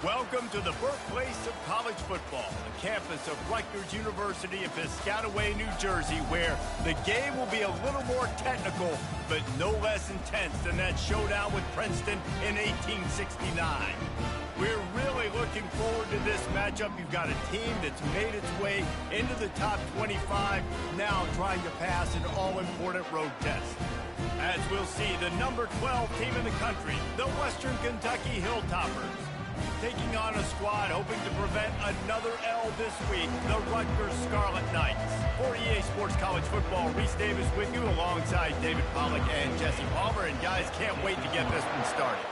Welcome to the birthplace of college football, the campus of Rutgers University in Piscataway, New Jersey, where the game will be a little more technical, but no less intense than that showdown with Princeton in 1869. We're really looking forward to this matchup. You've got a team that's made its way into the top 25, now trying to pass an all-important road test. As we'll see, the number 12 team in the country, the Western Kentucky Hilltoppers, taking on a squad hoping to prevent another L this week, the Rutgers Scarlet Knights. For EA Sports College Football, Reese Davis with you alongside David Pollack and Jesse Palmer. And guys, can't wait to get this one started.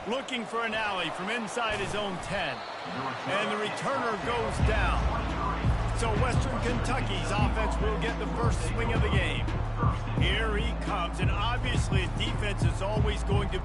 Looking for an alley from inside his own 10. And the returner goes down. So Western Kentucky's offense will get the first swing of the game. Here he comes, and obviously defense is always going to...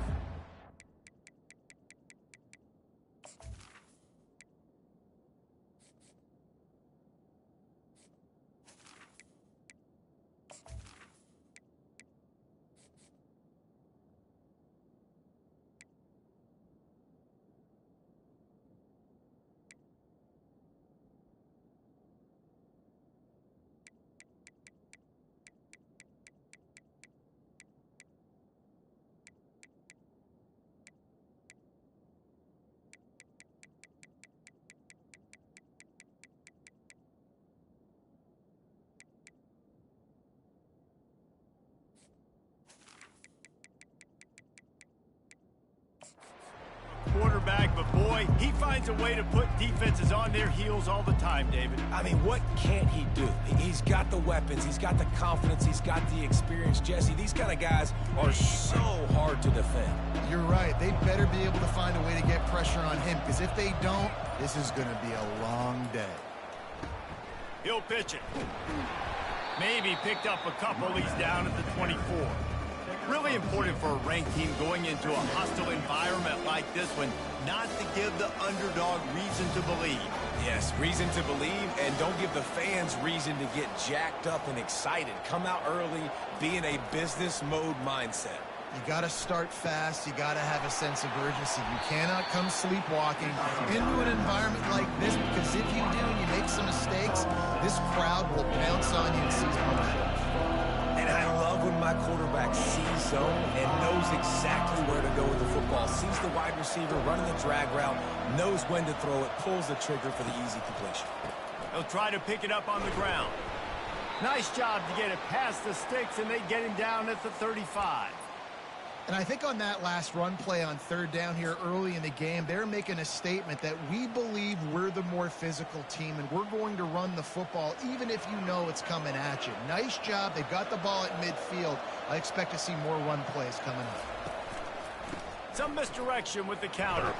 quarterback, but boy, he finds a way to put defenses on their heels all the time, David. I mean, what can't he do? He's got the weapons, he's got the confidence, he's got the experience. Jesse, these kind of guys are so hard to defend. You're right. They better be able to find a way to get pressure on him, because if they don't, this is going to be a long day. He'll pitch it. Maybe picked up a couple. He's down at the 24. Really important for a ranked team going into a hostile environment like this one, not to give the underdog reason to believe. Yes, reason to believe, and don't give the fans reason to get jacked up and excited. Come out early, be in a business mode mindset. You got to start fast. You got to have a sense of urgency. You cannot come sleepwalking into an environment like this, because if you do and you make some mistakes, this crowd will bounce on you and seize momentum. And I love when my quarterback sees zone and knows exactly where to go with the football. Sees the wide receiver running the drag route, knows when to throw it, pulls the trigger for the easy completion. They'll try to pick it up on the ground. Nice job to get it past the sticks, and they get him down at the 35. And I think on that last run play on third down here early in the game, they're making a statement that we believe we're the more physical team, and we're going to run the football even if you know it's coming at you. Nice job. They've got the ball at midfield. I expect to see more run plays coming up. Some misdirection with the counter.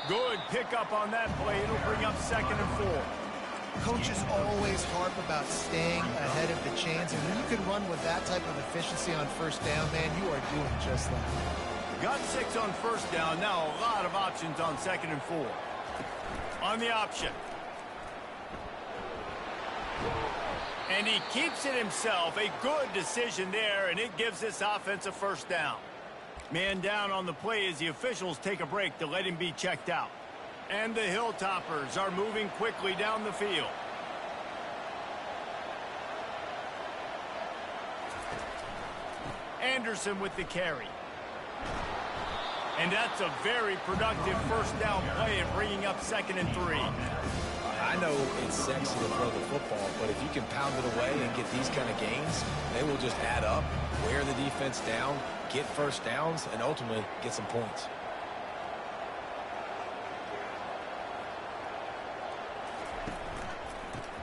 Good pickup on that play. It'll bring up 2nd and 4. Coaches always harp about staying ahead of the chains, and when you can run with that type of efficiency on first down, man, you are doing just that. Got 6 on first down. Now a lot of options on 2nd and 4. On the option. And he keeps it himself. A good decision there, and it gives this offense a first down. Man down on the play as the officials take a break to let him be checked out. And the Hilltoppers are moving quickly down the field. Anderson with the carry. And that's a very productive first down play and bringing up 2nd and 3. I know it's sexy to throw the football, but if you can pound it away and get these kind of gains, they will just add up, wear the defense down, get first downs, and ultimately get some points.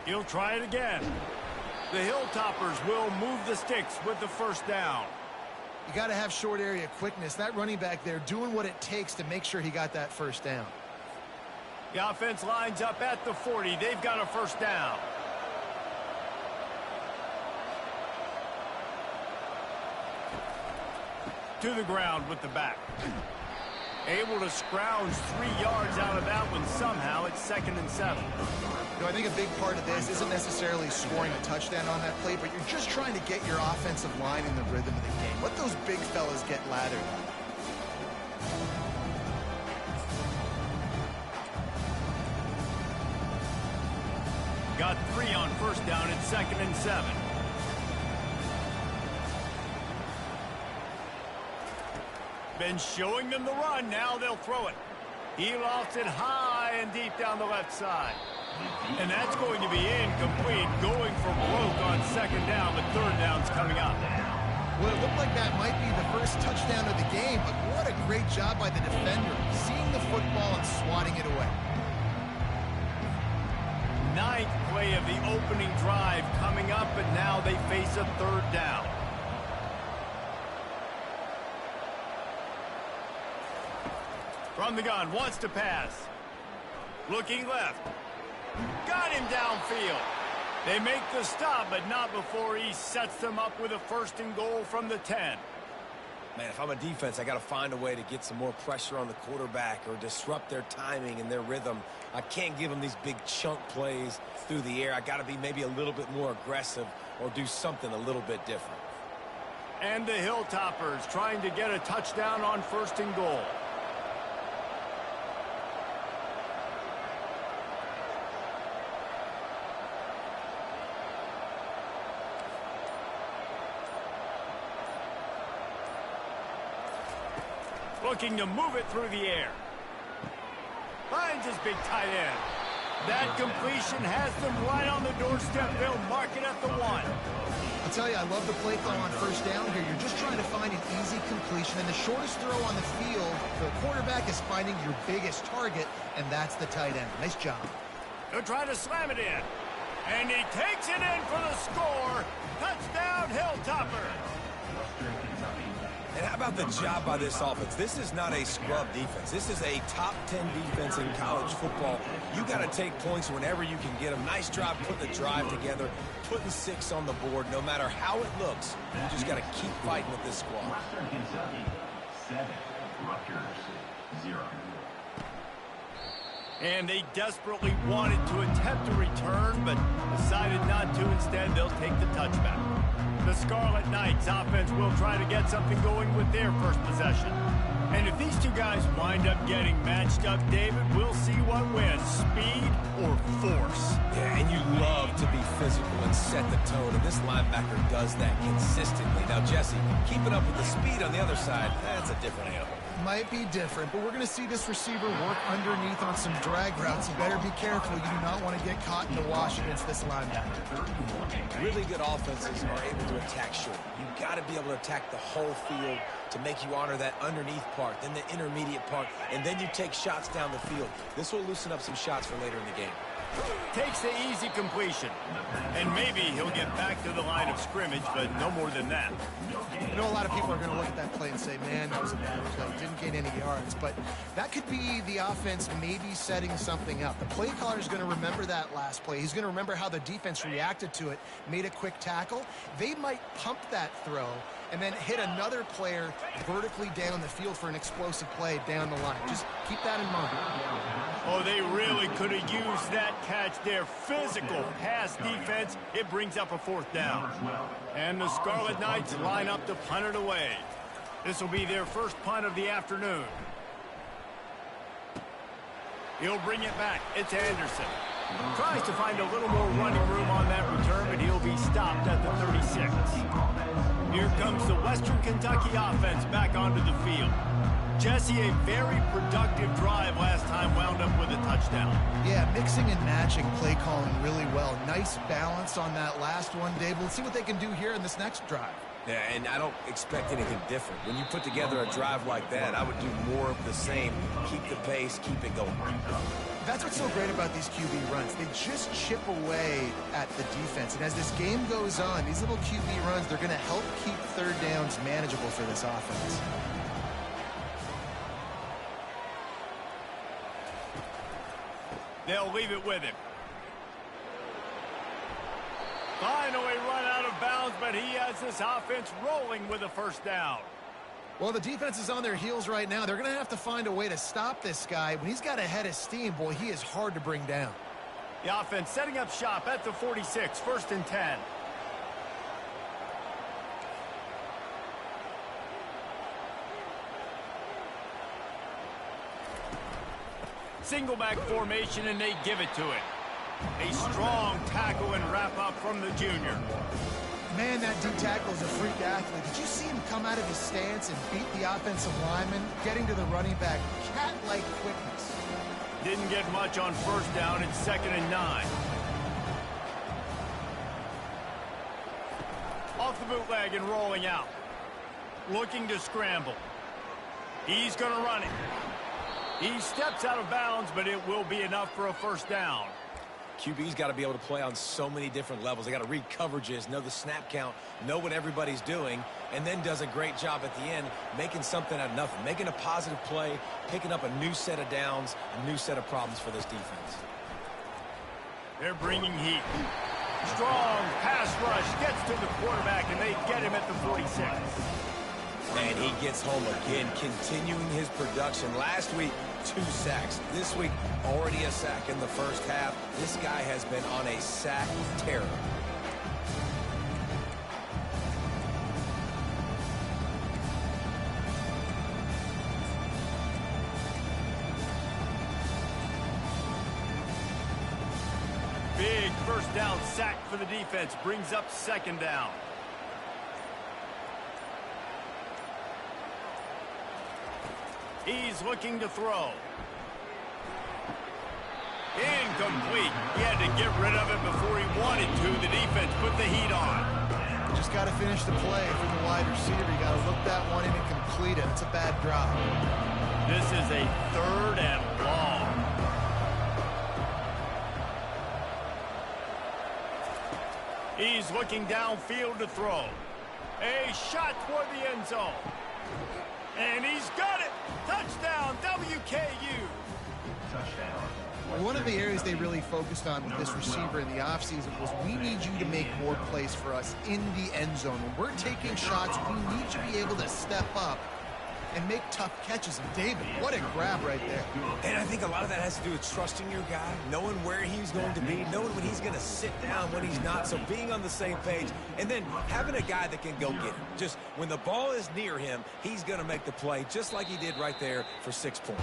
He'll try it again. The Hilltoppers will move the sticks with the first down. You got to have short area quickness. That running back there doing what it takes to make sure he got that first down. The offense lines up at the 40. They've got a first down. To the ground with the back. Able to scrounge 3 yards out of that one somehow. It's 2nd and 7. You know, I think a big part of this isn't necessarily scoring a touchdown on that play, but you're just trying to get your offensive line in the rhythm of the game. Let those big fellas get lathered. Got 3 on first down and 2nd and 7. Been showing them the run. Now they'll throw it. He lofts it high and deep down the left side. And that's going to be incomplete. Going for broke on 2nd down, but 3rd down's coming up. Well, it looked like that might be the first touchdown of the game, but what a great job by the defender, seeing the football and swatting it away. 9th play of the opening drive coming up, but now they face a 3rd down. From the gun, wants to pass. Looking left. Got him downfield. They make the stop, but not before he sets them up with a 1st and goal from the 10. Man, if I'm a defense, I got to find a way to get some more pressure on the quarterback or disrupt their timing and their rhythm. I can't give them these big chunk plays through the air. I got to be maybe a little bit more aggressive or do something a little bit different. And the Hilltoppers trying to get a touchdown on 1st and goal. Looking to move it through the air. Finds his big tight end. That completion has them right on the doorstep. They'll mark it at the 1. I'll tell you, I love the play call on 1st down here. You're just trying to find an easy completion, and the shortest throw on the field for the quarterback is finding your biggest target, and that's the tight end. Nice job. They'll try to slam it in. And he takes it in for the score. Touchdown, Hilltoppers. And how about the job by this offense? This is not a scrub defense. This is a top 10 defense in college football. You got to take points whenever you can get them. Nice job putting the drive together, putting 6 on the board. No matter how it looks, you just got to keep fighting with this squad. Western Kentucky, 7, Rutgers, 0. And they desperately wanted to attempt a return, but decided not to. Instead, they'll take the touchback. The Scarlet Knights offense will try to get something going with their first possession. And if these two guys wind up getting matched up, David, we'll see what wins, speed or force. Yeah, and you love to be physical and set the tone, and this linebacker does that consistently. Now, Jesse, keeping up with the speed on the other side, that's a different animal. Might be different, but we're going to see this receiver work underneath on some drag routes. You better be careful. You do not want to get caught in the wash against this linebacker. Really good offenses are able to attack short. You've got to be able to attack the whole field to make you honor that underneath part, then the intermediate part, and then you take shots down the field. This will loosen up some shots for later in the game. Takes the easy completion. And maybe he'll get back to the line of scrimmage, but no more than that. I know a lot of people are going to look at that play and say, man, that was a bad play. Didn't gain any yards. But that could be the offense maybe setting something up. The play caller is going to remember that last play. He's going to remember how the defense reacted to it, made a quick tackle. They might pump that throw and then hit another player vertically down the field for an explosive play down the line. Just keep that in mind. Oh, they really could have used that catch there. Physical pass defense. It brings up a 4th down. And the Scarlet Knights line up to punt it away. This will be their first punt of the afternoon. He'll bring it back. It's Anderson. Tries to find a little more running room on that return, but he'll be stopped at the 36. Here comes the Western Kentucky offense back onto the field. Jesse, a very productive drive last time, wound up with a touchdown. Yeah, mixing and matching play calling really well. Nice balance on that last one, Dave. We'll see what they can do here in this next drive. Yeah, and I don't expect anything different. When you put together a drive like that, I would do more of the same. Keep the pace, keep it going. That's what's so great about these QB runs. They just chip away at the defense. And as this game goes on, these little QB runs, they're going to help keep 3rd downs manageable for this offense. They'll leave it with him. Finally run out of bounds, but he has this offense rolling with a 1st down. Well, the defense is on their heels right now. They're going to have to find a way to stop this guy. When he's got a head of steam, boy, he is hard to bring down. The offense setting up shop at the 46, 1st and 10. Single back formation, and they give it to it. A strong tackle and wrap up from the junior. Man, that D tackle is a freak athlete. Did you see him come out of his stance and beat the offensive lineman, getting to the running back? Cat-like quickness. Didn't get much on first down. It's 2nd and 9. Off the bootleg and rolling out. Looking to scramble. He's going to run it. He steps out of bounds, but it will be enough for a first down. QB's got to be able to play on so many different levels. They got to read coverages, know the snap count, know what everybody's doing, and then does a great job at the end making something out of nothing, making a positive play, picking up a new set of downs, a new set of problems for this defense. They're bringing heat. Strong pass rush gets to the quarterback, and they get him at the 46. And he gets home again, continuing his production. Last week, 2 sacks. This week, already a sack in the first half. This guy has been on a sack terror. Big first down sack for the defense. Brings up 2nd down. He's looking to throw. Incomplete. He had to get rid of it before he wanted to. The defense put the heat on. Just got to finish the play for the wide receiver. You got to look that one in and complete it. It's a bad drop. This is a 3rd and long. He's looking downfield to throw. A shot toward the end zone. And he's got it. Touchdown, WKU. Touchdown. One of the areas they really focused on with this receiver in the offseason was we need you to make more plays for us in the end zone. When we're taking shots, we need you to be able to step up and make tough catches. And David, what a grab right there. And I think a lot of that has to do with trusting your guy, knowing where he's going to be, knowing when he's going to sit down, when he's not, so being on the same page, and then having a guy that can go get him. Just when the ball is near him, he's going to make the play, just like he did right there for 6 points.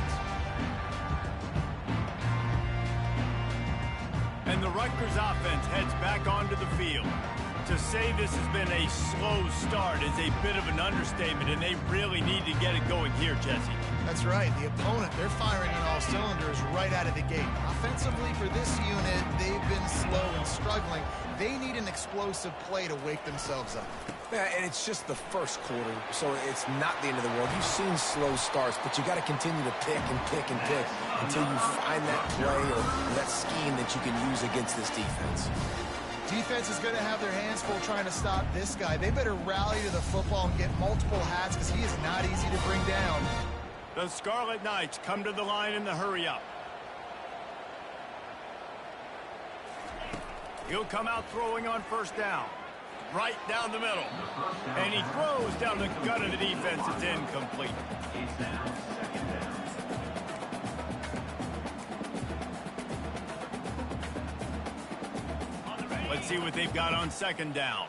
And the Rutgers offense heads back onto the field. To say this has been a slow start is a bit of an understatement, and they really need to get it going here, Jesse. That's right. The opponent, they're firing on all cylinders right out of the gate. Offensively for this unit, they've been slow and struggling. They need an explosive play to wake themselves up. Yeah, and it's just the first quarter, so it's not the end of the world. You've seen slow starts, but you got to continue to pick and pick and pick until you find that play or that scheme that you can use against this defense. Defense is going to have their hands full trying to stop this guy. They better rally to the football and get multiple hats because he is not easy to bring down. The Scarlet Knights come to the line in the hurry-up. He'll come out throwing on first down. Right down the middle. And he throws down the gut of the defense. It's incomplete. Let's see what they've got on 2nd down.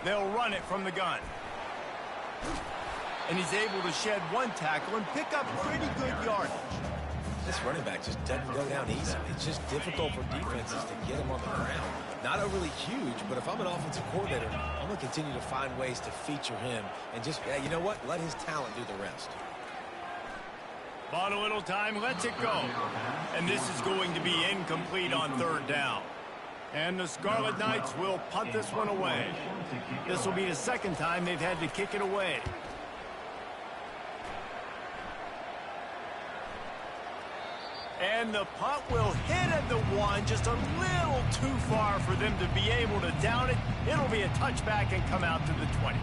They'll run it from the gun. And he's able to shed 1 tackle and pick up pretty good yardage. This running back just doesn't go down easily. It's just difficult for defenses to get him on the ground. Not overly huge, but if I'm an offensive coordinator, I'm going to continue to find ways to feature him and just, yeah, you know what? Let his talent do the rest. Bought a little time, lets it go. And this is going to be incomplete on 3rd down. And the Scarlet Knights will punt this one away. This will be the 2nd time they've had to kick it away. And the punt will hit at the 1, just a little too far for them to be able to down it. It'll be a touchback and come out to the 20.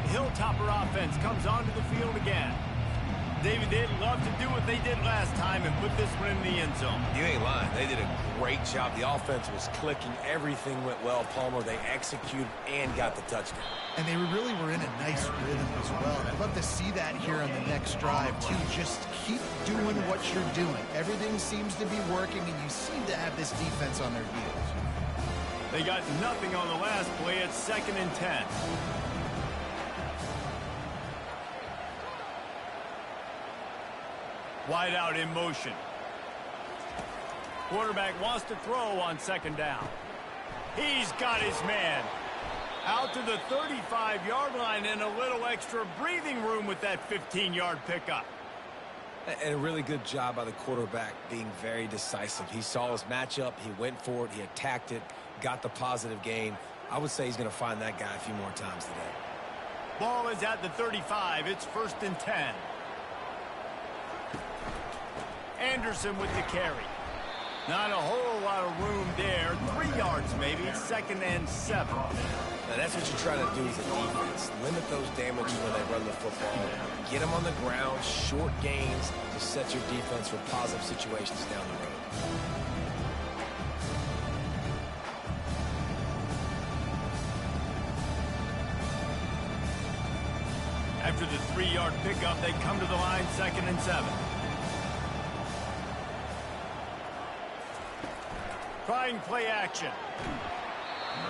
The Hilltopper offense comes onto the field again. David, they'd love to do what they did last time and put this one in the end zone. You ain't lying. They did a great job. The offense was clicking. Everything went well, Palmer. They executed and got the touchdown. And they really were in a nice rhythm as well. I'd love to see that here on the next drive, too. Just keep doing what you're doing. Everything seems to be working, and you seem to have this defense on their heels. They got nothing on the last play. It's 2nd and 10. Wide out in motion. Quarterback wants to throw on second down. He's got his man. Out to the 35-yard line and a little extra breathing room with that 15-yard pickup. And a really good job by the quarterback being very decisive. He saw his matchup. He went for it. He attacked it. Got the positive gain. I would say he's going to find that guy a few more times today. Ball is at the 35. It's 1st and 10. Anderson with the carry. Not a whole lot of room there. 3 yards maybe. 2nd and 7. Now that's what you're trying to do as a defense. Limit those damages when they run the football. Get them on the ground, short gains to set your defense for positive situations down the road. After the 3-yard pickup, they come to the line, 2nd and 7. Trying play action.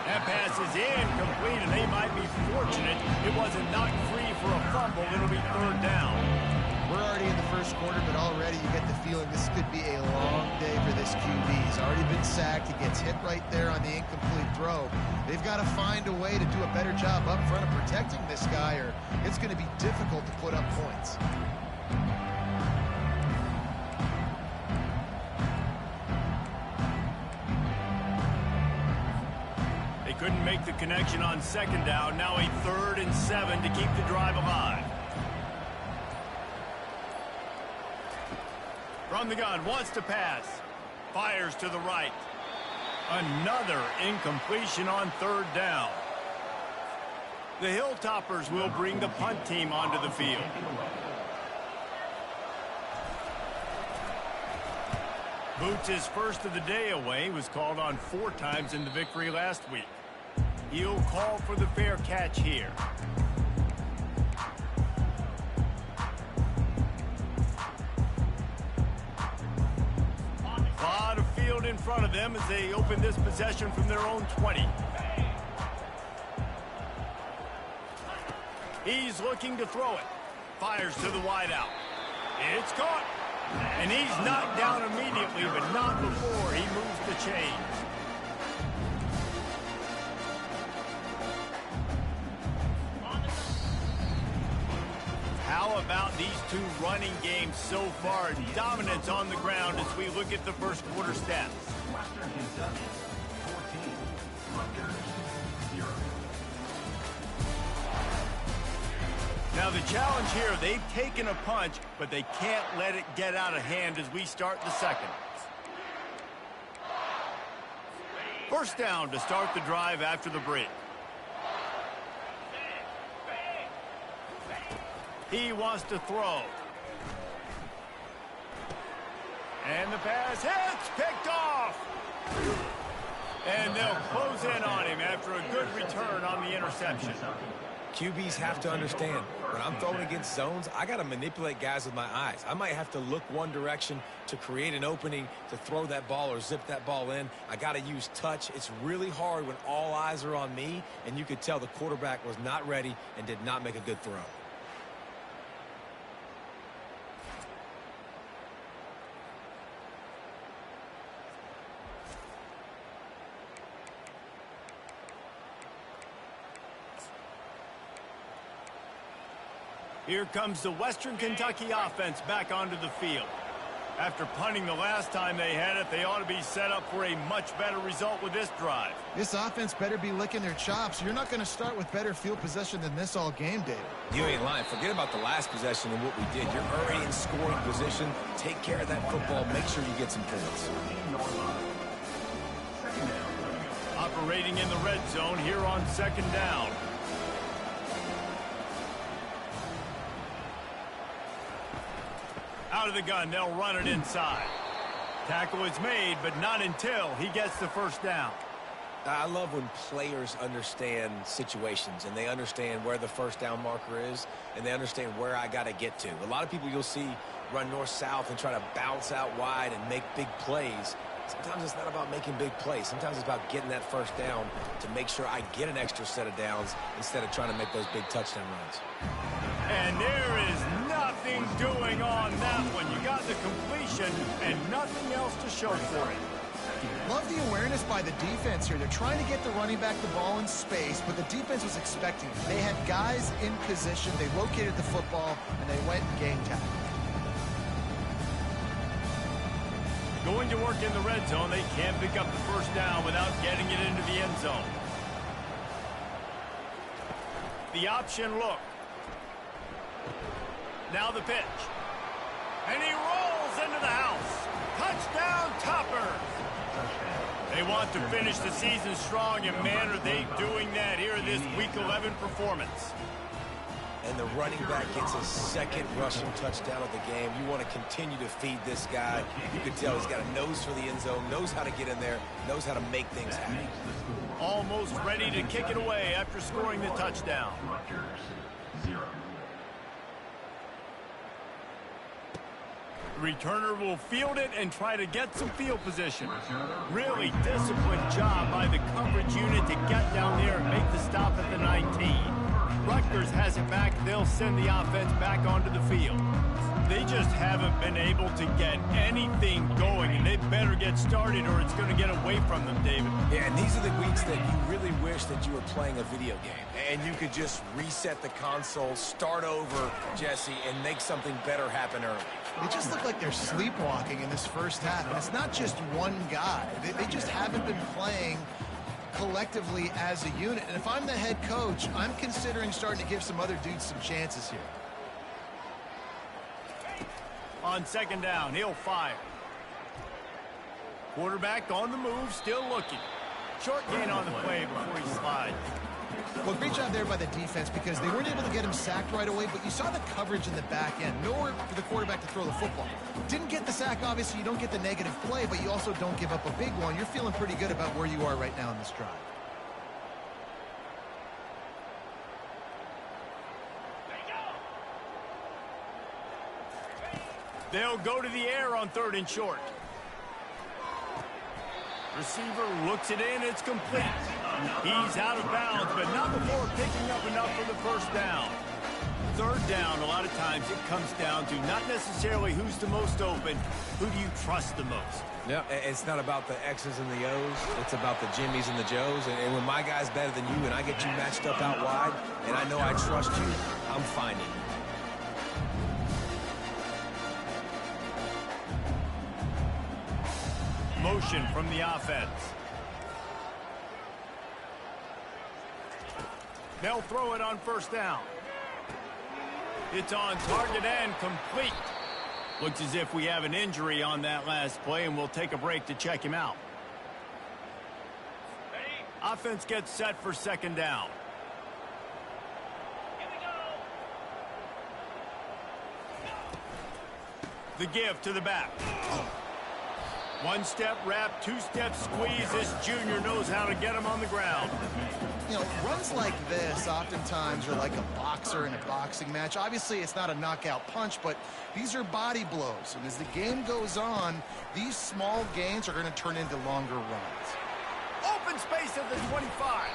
That pass is incomplete, and they might be fortunate it wasn't knocked free for a fumble. It'll be 3rd down. We're already in the first quarter, but already you get the feeling this could be a long day for this QB. He's already been sacked. He gets hit right there on the incomplete throw. They've got to find a way to do a better job up front of protecting this guy, or it's going to be difficult to put up points. Couldn't make the connection on 2nd down. Now a 3rd and 7 to keep the drive alive. From the gun, wants to pass. Fires to the right. Another incompletion on 3rd down. The Hilltoppers will bring the punt team onto the field. Boots' first of the day away was called on 4 times in the victory last week. He'll call for the fair catch here. A lot of field in front of them as they open this possession from their own 20. He's looking to throw it. Fires to the wideout. It's caught. And he's knocked down immediately, but not before he moves the chains. How about these two running games so far? Dominance on the ground as we look at the first quarter stats. Western Kentucky, 14. Rutgers, 0. Now the challenge here, they've taken a punch, but they can't let it get out of hand as we start the second. 1st down to start the drive after the break. He wants to throw. And the pass hits, picked off. And they'll close in on him after a good return on the interception. QBs have to understand, when I'm throwing against zones, I got to manipulate guys with my eyes. I might have to look one direction to create an opening to throw that ball or zip that ball in. I got to use touch. It's really hard when all eyes are on me, and you could tell the quarterback was not ready and did not make a good throw. Here comes the Western Kentucky offense back onto the field. After punting the last time they had it, they ought to be set up for a much better result with this drive. This offense better be licking their chops. You're not going to start with better field possession than this all game, David. You ain't lying. Forget about the last possession and what we did. You're already in scoring position. Take care of that football. Make sure you get some points. Operating in the red zone here on 2nd down. Out of the gun, they'll run it inside. Tackle is made, but not until he gets the 1st down. I love when players understand situations and they understand where the 1st down marker is and they understand where I got to get to. A lot of people you'll see run north-south and try to bounce out wide and make big plays. Sometimes it's not about making big plays. Sometimes it's about getting that first down to make sure I get an extra set of downs instead of trying to make those big touchdown runs. And there is nothing doing on that one. You got the completion and nothing else to show for it. Love the awareness by the defense here. They're trying to get the running back the ball in space, but the defense was expecting it. They had guys in position. They located the football, and they went and game tackled. Going to work in the red zone, they can't pick up the first down without getting it into the end zone. The option look. Now the pitch. And he rolls into the house. Touchdown, Topper. They want to finish the season strong, and man, are they doing that here in this Week 11 performance. And the running back gets his second rushing touchdown of the game. You want to continue to feed this guy. You can tell he's got a nose for the end zone, knows how to get in there, knows how to make things happen. Almost ready to kick it away after scoring the touchdown. Rutgers, 0. The returner will field it and try to get some field position. Really disciplined job by the coverage unit to get down there and make the stop at the 19. Rutgers has it back. They'll send the offense back onto the field. They just haven't been able to get anything going, and they better get started or it's going to get away from them, David. Yeah, and these are the weeks that you really wish that you were playing a video game and you could just reset the console, start over, Jesse, and make something better happen early. They just look like they're sleepwalking in this first half, and it's not just one guy. They just haven't been playing collectively as a unit. And if I'm the head coach, I'm considering starting to give some other dudes some chances here. On second down, he'll fire. Quarterback on the move, still looking. Short gain on the play before he slides. Well, great job there by the defense because they weren't able to get him sacked right away, but you saw the coverage in the back end. Nowhere for the quarterback to throw the football. Didn't get the sack, obviously. You don't get the negative play, but you also don't give up a big one. You're feeling pretty good about where you are right now in this drive. They'll go to the air on 3rd and short. Receiver looks it in. It's complete. He's out of bounds, but not before picking up enough for the first down. 3rd down, a lot of times it comes down to not necessarily who's the most open, who do you trust the most? Yeah, it's not about the X's and the O's. It's about the Jimmies and the Joes. And when my guy's better than you and I get you matched up out wide and I know I trust you, I'm finding you. Motion from the offense. They'll throw it on 1st down. It's on target and complete. Looks as if we have an injury on that last play, and we'll take a break to check him out. Offense gets set for 2nd down. The give to the back. 1-step wrap, 2-step squeeze. This junior knows how to get him on the ground. You know, runs like this oftentimes are like a boxer in a boxing match. Obviously, it's not a knockout punch, but these are body blows. And as the game goes on, these small gains are going to turn into longer runs. Open space at the 25.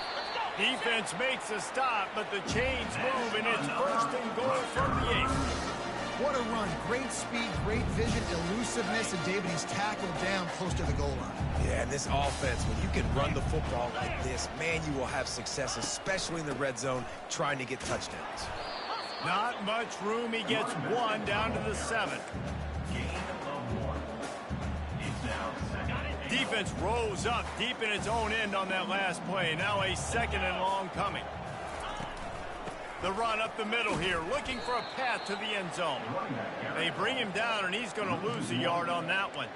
Defense makes a stop, but the chains move, and it's 1st and goal from the 8. What a run. Great speed, great vision, elusiveness, and David, he's tackled down close to the goal line. Yeah, and this offense, when you can run the football like this, man, you will have success, especially in the red zone, trying to get touchdowns. Not much room. He gets 1 down to the 7. Defense rose up deep in its own end on that last play. Now a 2nd and long coming. The run up the middle here, looking for a path to the end zone. They bring him down, and he's going to lose a yard on that one.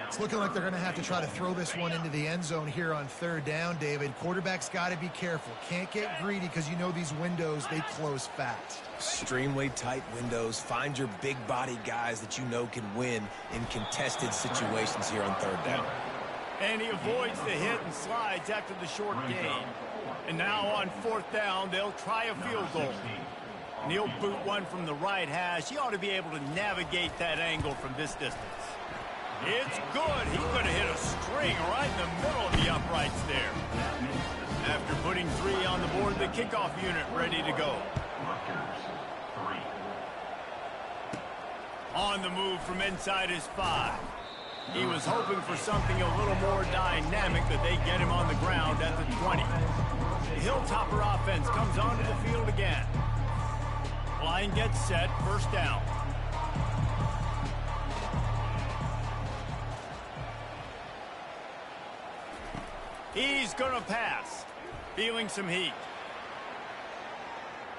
It's looking like they're going to have to try to throw this one into the end zone here on 3rd down, David. Quarterback's got to be careful. Can't get greedy because you know these windows, they close fast. Extremely tight windows. Find your big body guys that you know can win in contested situations here on 3rd down. And he avoids the hit and slides after the short gain. And now on 4th down, they'll try a field goal. And he'll boot one from the right hash. He ought to be able to navigate that angle from this distance. It's good. He could have hit a string right in the middle of the uprights there. After putting 3 on the board, the kickoff unit ready to go. Rutgers, 3. On the move from inside his 5. He was hoping for something a little more dynamic, but they get him on the ground at the 20. The Hilltopper offense comes onto the field again. Line gets set, first down. He's going to pass. Feeling some heat.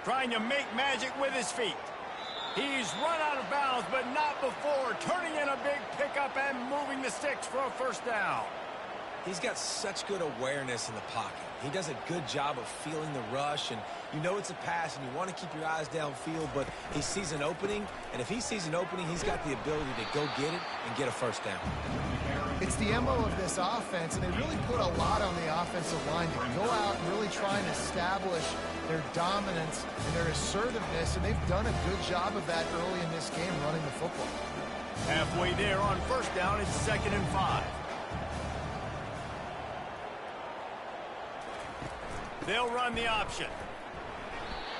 Trying to make magic with his feet. He's run out of bounds, but not before turning in a big pickup and moving the sticks for a first down. He's got such good awareness in the pocket. He does a good job of feeling the rush, and you know it's a pass, and you want to keep your eyes downfield, but he sees an opening, and if he sees an opening, he's got the ability to go get it and get a first down. It's the MO of this offense, and they really put a lot on the offensive line to go out and really try and establish their dominance and their assertiveness, and they've done a good job of that early in this game running the football. Halfway there on first down, it's 2nd and 5. They'll run the option.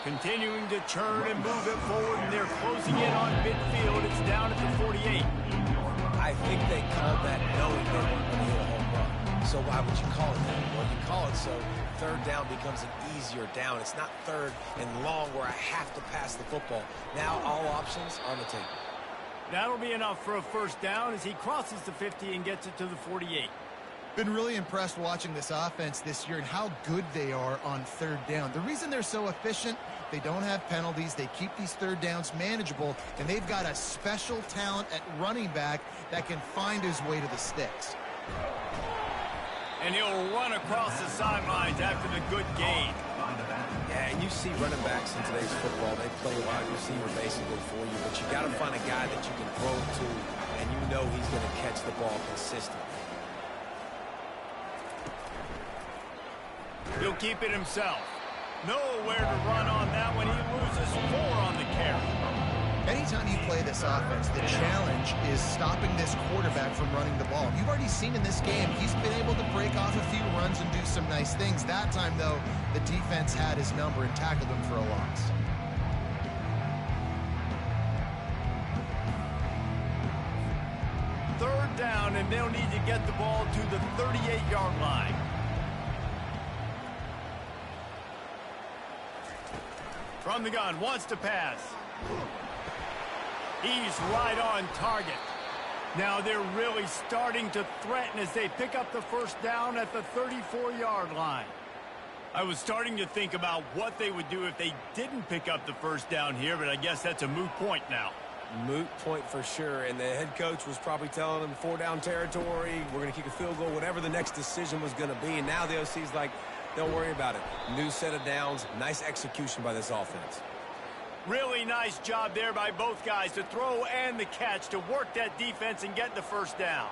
Continuing to churn and move it forward, and they're closing in on midfield. It's down at the 48. I think they called that knowing they weren't going to hit a home run. So why would you call it that? Well, you call it so third down becomes an easier down. It's not third and long where I have to pass the football. Now all options on the table. That'll be enough for a first down as he crosses the 50 and gets it to the 48. Been really impressed watching this offense this year and how good they are on third down. The reason they're so efficient, they don't have penalties, they keep these third downs manageable, and they've got a special talent at running back that can find his way to the sticks. And he'll run across the sidelines after the good gain. Yeah, and you see running backs in today's football, they play wide receiver basically for you, but you got to find a guy that you can throw it to, and you know he's going to catch the ball consistently. He'll keep it himself. Nowhere to run on that one. He loses 4 on the carry. Anytime you play this offense, the challenge is stopping this quarterback from running the ball. You've already seen in this game, he's been able to break off a few runs and do some nice things. That time, though, the defense had his number and tackled him for a loss. Third down, and they'll need to get the ball to the 38-yard line. From the gun, wants to pass. He's right on target. Now they're really starting to threaten as they pick up the first down at the 34-yard line. I was starting to think about what they would do if they didn't pick up the first down here, but I guess that's a moot point now. Moot point for sure, and the head coach was probably telling them 4-down territory, we're going to kick a field goal, whatever the next decision was going to be, and now the OC's like, don't worry about it. New set of downs, nice execution by this offense. Really nice job there by both guys to throw and the catch to work that defense and get the first down.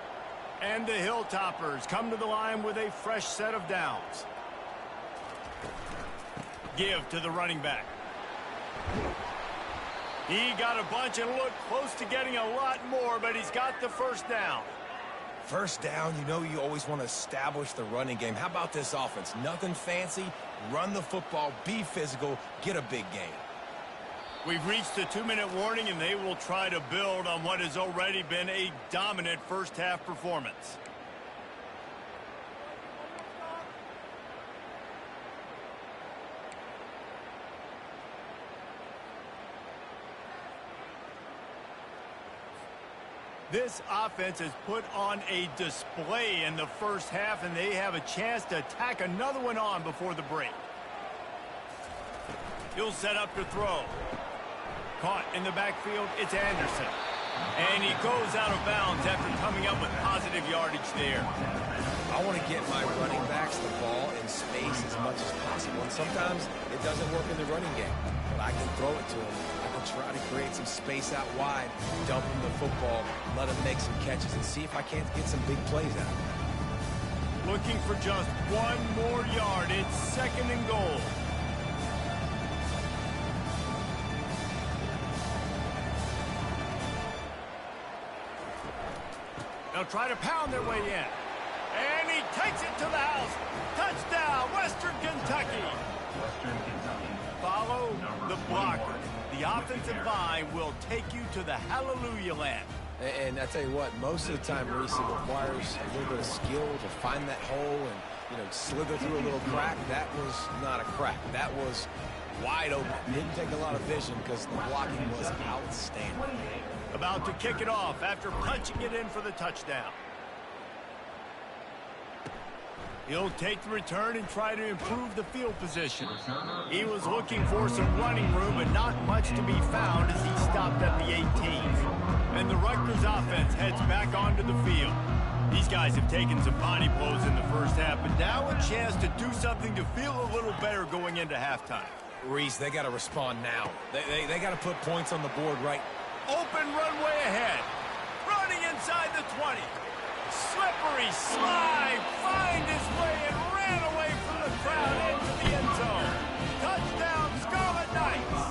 And the Hilltoppers come to the line with a fresh set of downs. Give to the running back. He got a bunch and looked close to getting a lot more, but he's got the first down. First down, you know you always want to establish the running game. How about this offense? Nothing fancy. Run the football, be physical, get a big gain. We've reached the 2-minute warning, and they will try to build on what has already been a dominant first-half performance. This offense has put on a display in the first half, and they have a chance to tack another one on before the break. He'll set up to throw. Caught in the backfield, it's Anderson. And he goes out of bounds after coming up with positive yardage there. I want to get my running backs the ball in space as much as possible. And sometimes it doesn't work in the running game, but I can throw it to him. I can try to create some space out wide, dump him the football, let him make some catches, and see if I can't get some big plays out of him. Looking for just 1 more yard. It's 2nd and goal. Now They'll try to pound their way in. And he takes it to the house. Touchdown, Western Kentucky. Western Kentucky. Follow the blocker. The offensive line will take you to the hallelujah land. And I tell you what, most of the time, Reese, it requires a little bit of skill to find that hole and, slither through a little crack. That was not a crack. That was wide open. Didn't take a lot of vision because the blocking was outstanding. About to kick it off after punching it in for the touchdown. He'll take the return and try to improve the field position. He was looking for some running room, but not much to be found as he stopped at the 18. And the Rutgers offense heads back onto the field. These guys have taken some body blows in the first half, but now a chance to do something to feel a little better going into halftime. Reese, they got to respond now. They got to put points on the board right. Open runway ahead. Running inside the 20. Slippery slide. Find his way and ran away from the crowd into the end zone. Touchdown, Scarlet Knights.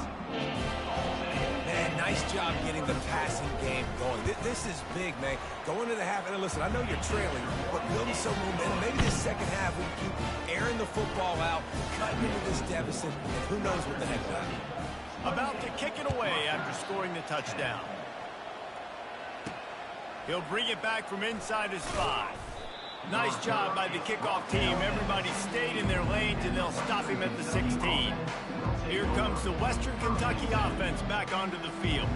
Man, nice job getting the passing game going. This is big, man. Going to the half, and listen, I know you're trailing, but building some momentum. Maybe this second half we keep airing the football out, cutting into this deficit, and who knows what the heck will happen. About to kick it away after scoring the touchdown. He'll bring it back from inside his 5. Nice job by the kickoff team. Everybody stayed in their lanes, and they'll stop him at the 16. Here comes the Western Kentucky offense back onto the field.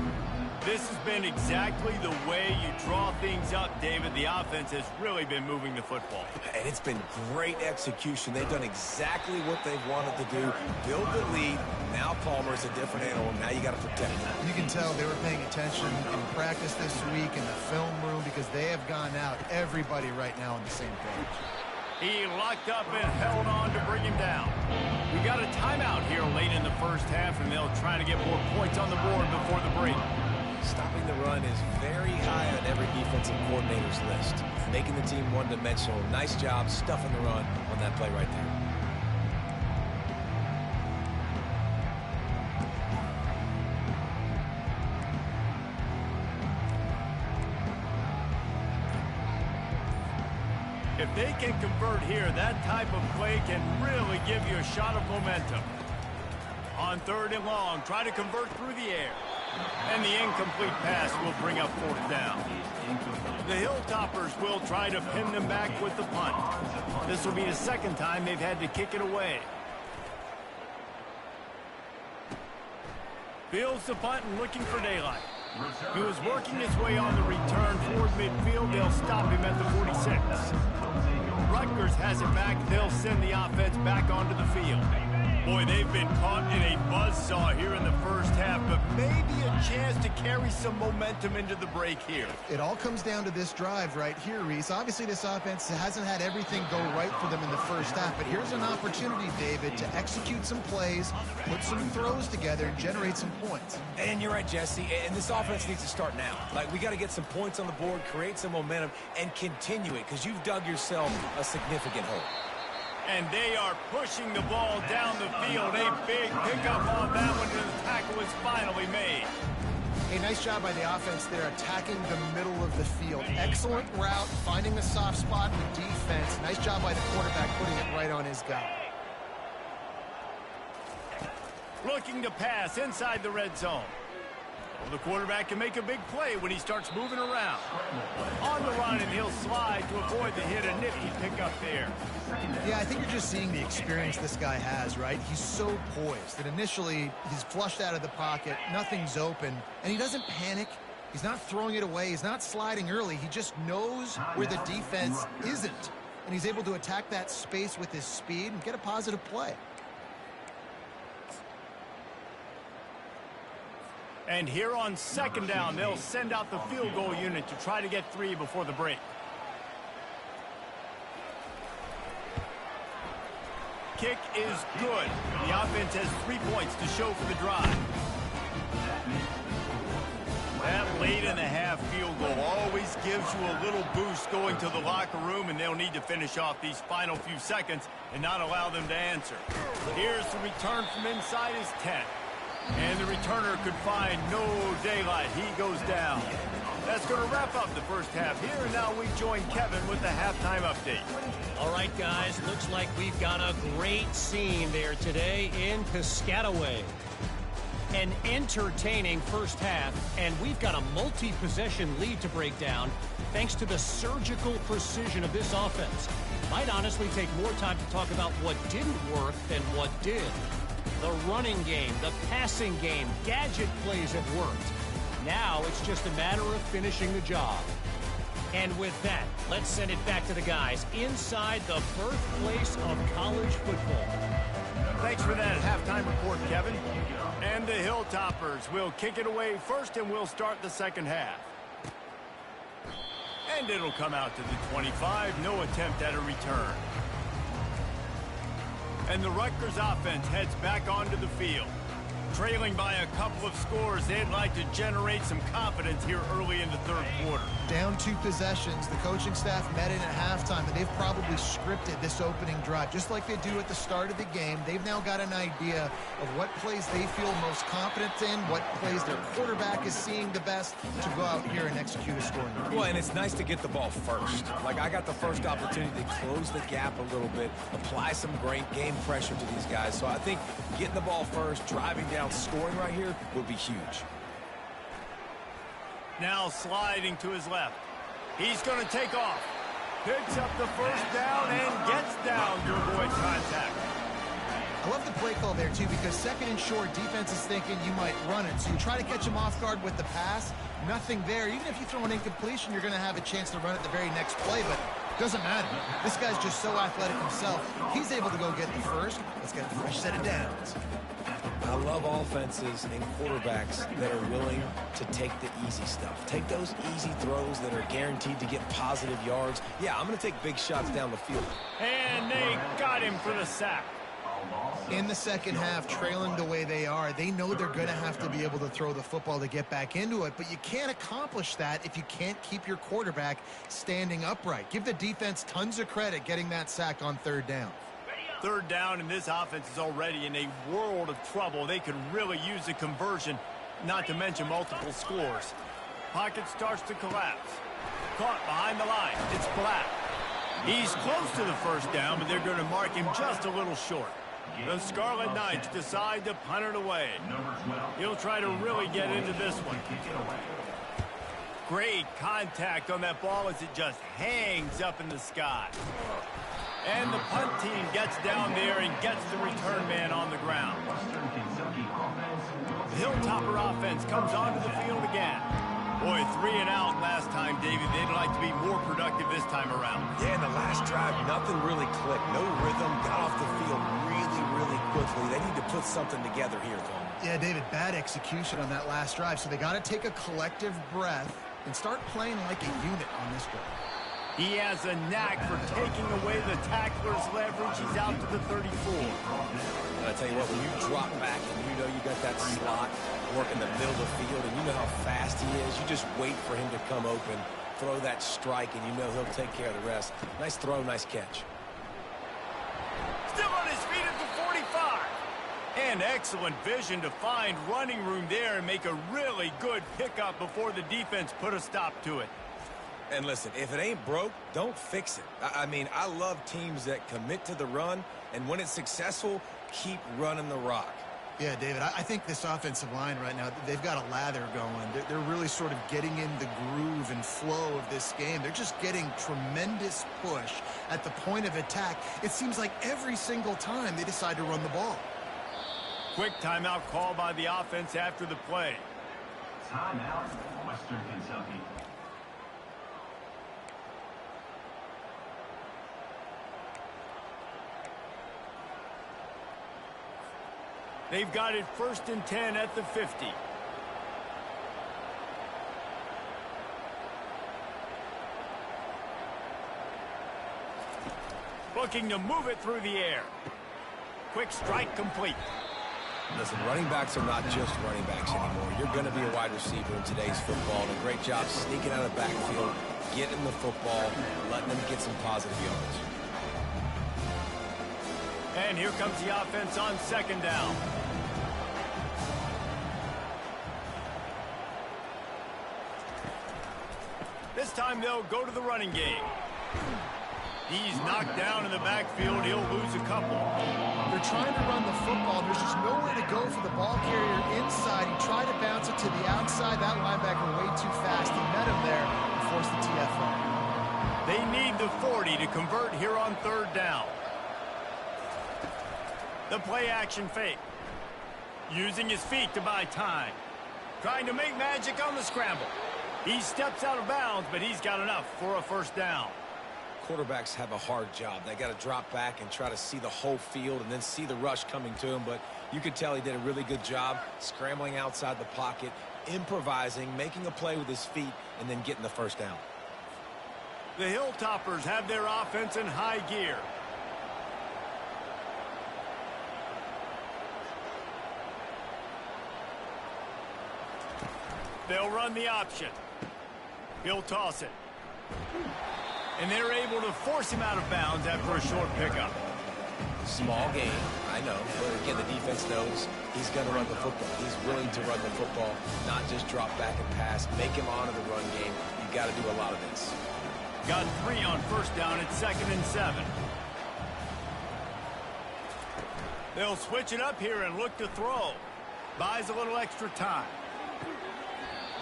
This has been exactly the way you draw things up, David. The offense has really been moving the football. And it's been great execution. They've done exactly what they've wanted to do. Build the lead. Now Palmer's a different animal. Now you got to protect him. You can tell they were paying attention in practice this week in the film room because they have gone out, everybody right now on the same page. He locked up and held on to bring him down. We got a timeout here late in the first half, and they'll try to get more points on the board before the break. Stopping the run is very high on every defensive coordinator's list. Making the team one-dimensional. Nice job stuffing the run on that play right there. If they can convert here, that type of play can really give you a shot of momentum. On 3rd and long, try to convert through the air. And the incomplete pass will bring up 4th down. The Hilltoppers will try to pin them back with the punt. This will be the second time they've had to kick it away. Fields the punt and looking for daylight. He was working his way on the return toward midfield. They'll stop him at the 46. Rutgers has it back. They'll send the offense back onto the field. Boy, they've been caught in a buzzsaw here in the first half, but maybe a chance to carry some momentum into the break here. It all comes down to this drive right here, Reese. Obviously, this offense hasn't had everything go right for them in the first half, but here's an opportunity, David, to execute some plays, put some throws together, and generate some points. And you're right, Jesse, and this offense needs to start now. Like, we got to get some points on the board, create some momentum, and continue it, because you've dug yourself a significant hole. And they are pushing the ball down the field. A big pickup on that one, and the tackle is finally made. A nice job by the offense there, attacking the middle of the field. Excellent route, finding the soft spot in the defense. Nice job by the quarterback putting it right on his guy. Looking to pass inside the red zone. Well, the quarterback can make a big play when he starts moving around. On the run, and he'll slide to avoid the hit. A nifty pickup there. Yeah, I think you're just seeing the experience this guy has, right? He's so poised that initially he's flushed out of the pocket, nothing's open, and he doesn't panic. He's not throwing it away. He's not sliding early. He just knows where the defense isn't, and he's able to attack that space with his speed and get a positive play. And here on 2nd down, they'll send out the field goal unit to try to get 3 before the break. Kick is good. The offense has 3 points to show for the drive. That late in the half field goal always gives you a little boost going to the locker room, and they'll need to finish off these final few seconds and not allow them to answer. Here's the return from inside his 10. And the returner could find no daylight. He goes down. That's going to wrap up the first half here, and now we join Kevin with the halftime update. All right, guys, looks like we've got a great scene there today in Piscataway. An entertaining first half, and we've got a multi-possession lead to break down thanks to the surgical precision of this offense. Might honestly take more time to talk about what didn't work than what did. The running game, the passing game, gadget plays have worked. Now it's just a matter of finishing the job. And with that, let's send it back to the guys inside the birthplace of college football. Thanks for that halftime report, Kevin. And the Hilltoppers will kick it away first, and we'll start the second half. And it'll come out to the 25. No attempt at a return. And the Rutgers offense heads back onto the field. Trailing by a couple of scores, they'd like to generate some confidence here early in the third quarter. Down 2 possessions. The coaching staff met in at halftime, and they've probably scripted this opening drive. Just like they do at the start of the game, they've now got an idea of what plays they feel most confident in, what plays their quarterback is seeing the best to go out here and execute a scoring drive. Well, and it's nice to get the ball first. Like, I got the first opportunity to close the gap a little bit, apply some great game pressure to these guys. So I think getting the ball first, driving down, scoring right here would be huge. Now sliding to his left. He's going to take off. Picks up the first down and gets down to avoid contact. I love the play call there, too, because second and short, defense is thinking you might run it. So you try to catch him off guard with the pass. Nothing there. Even if you throw an incompletion, you're going to have a chance to run it the very next play, but it doesn't matter. This guy's just so athletic himself. He's able to go get the first. Let's get a fresh set of downs. I love offenses and quarterbacks that are willing to take the easy stuff. Take those easy throws that are guaranteed to get positive yards. Yeah, I'm going to take big shots down the field. And they got him for the sack. In the second half, trailing the way they are, they know they're going to have to be able to throw the football to get back into it, but you can't accomplish that if you can't keep your quarterback standing upright. Give the defense tons of credit getting that sack on third down. Third down, and this offense is already in a world of trouble. They could really use a conversion, not to mention multiple scores. Pocket starts to collapse. Caught behind the line. It's Black. He's close to the first down, but they're going to mark him just a little short. The Scarlet Knights decide to punt it away. He'll try to really get into this one. Great contact on that ball as it just hangs up in the sky. And the punt team gets down there and gets the return man on the ground. The Hilltopper offense comes onto the field again. Boy, 3 and out last time, David. They'd like to be more productive this time around. Yeah, in the last drive, nothing really clicked. No rhythm, got off the field really quickly. They need to put something together here, Coleman. Yeah, David, bad execution on that last drive, so they got to take a collective breath and start playing like a unit on this drive. He has a knack for taking away the tackler's leverage. He's out to the 34. And I tell you what, when you drop back and you know you got that slot work in the middle of the field and you know how fast he is, you just wait for him to come open, throw that strike, and you know he'll take care of the rest. Nice throw, nice catch. Still on his feet at the 45. And excellent vision to find running room there and make a really good pickup before the defense put a stop to it. And listen, if it ain't broke, don't fix it. I mean, I love teams that commit to the run, and when it's successful, keep running the rock. Yeah, David, I think this offensive line right now, they've got a lather going. They're really sort of getting in the groove and flow of this game. They're just getting tremendous push at the point of attack. It seems like every single time they decide to run the ball. Quick timeout call by the offense after the play. Timeout, Western Kentucky. They've got it 1st and 10 at the 50. Looking to move it through the air. Quick strike complete. Listen, running backs are not just running backs anymore. You're going to be a wide receiver in today's football. And a great job sneaking out of the backfield, getting the football, letting them get some positive yards. And here comes the offense on 2nd down. This time they'll go to the running game. He's knocked down in the backfield. He'll lose a couple. They're trying to run the football. There's just nowhere to go for the ball carrier inside. He tried to bounce it to the outside. That linebacker way too fast. He met him there and forced the TFL. They need the 40 to convert here on third down. The play action fake. Using his feet to buy time. Trying to make magic on the scramble. He steps out of bounds, but he's got enough for a first down. Quarterbacks have a hard job. They got to drop back and try to see the whole field and then see the rush coming to him. But you could tell he did a really good job scrambling outside the pocket, improvising, making a play with his feet, and then getting the first down. The Hilltoppers have their offense in high gear. They'll run the option. He'll toss it. And they're able to force him out of bounds after a short pickup. Small game, I know. But again, the defense knows he's going to run the football. He's willing to run the football, not just drop back and pass. Make him honor the run game. You've got to do a lot of this. Got 3 on first down at 2nd and 7. They'll switch it up here and look to throw. Buys a little extra time.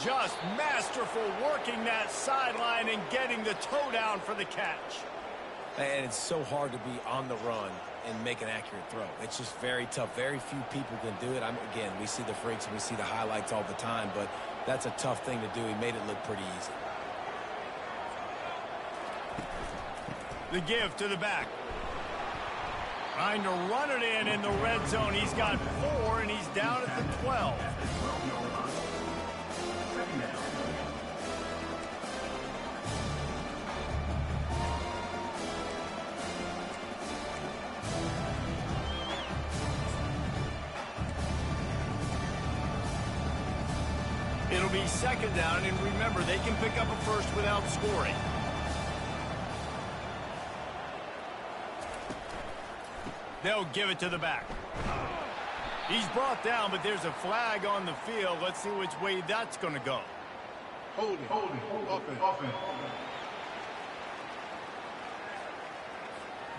Just masterful working that sideline and getting the toe down for the catch. And it's so hard to be on the run and make an accurate throw. It's just very tough. Very few people can do it. Again, we see the freaks and we see the highlights all the time, but that's a tough thing to do. He made it look pretty easy. The give to the back. Trying to run it in the red zone. He's got 4, and he's down at the 12. It'll be 2nd down, and remember, they can pick up a first without scoring. They'll give it to the back. He's brought down, but there's a flag on the field. Let's see which way that's going to go. Holding. Offense.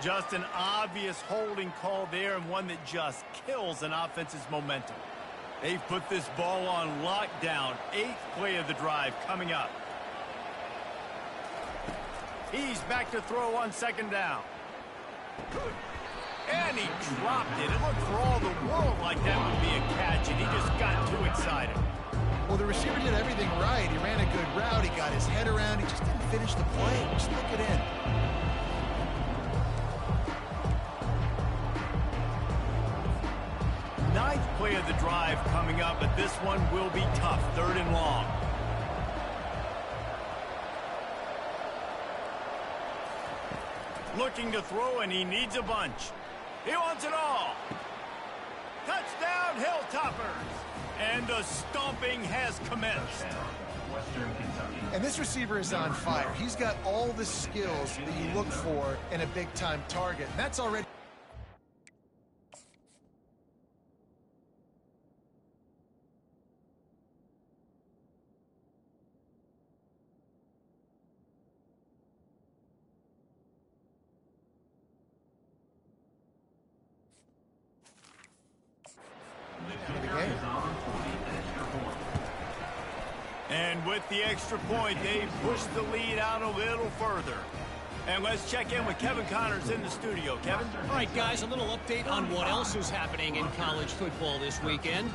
Just an obvious holding call there, and one that just kills an offense's momentum. They've put this ball on lockdown. 8th play of the drive coming up. He's back to throw on 2nd down. And he dropped it. It looked for all the world like that would be a catch, and he just got too excited. Well, the receiver did everything right. He ran a good route. He got his head around. He just didn't finish the play. Just look it in. Ninth play of the drive coming up, but this one will be tough. 3rd and long. Looking to throw, and he needs a bunch. He wants it all. Touchdown, Hilltoppers. And the stomping has commenced. And this receiver is on fire. He's got all the skills that you look for in a big-time target. And that's already... And with the extra point, they push the lead out a little further. And let's check in with Kevin Connors in the studio. Kevin? All right, guys, a little update on what else is happening in college football this weekend.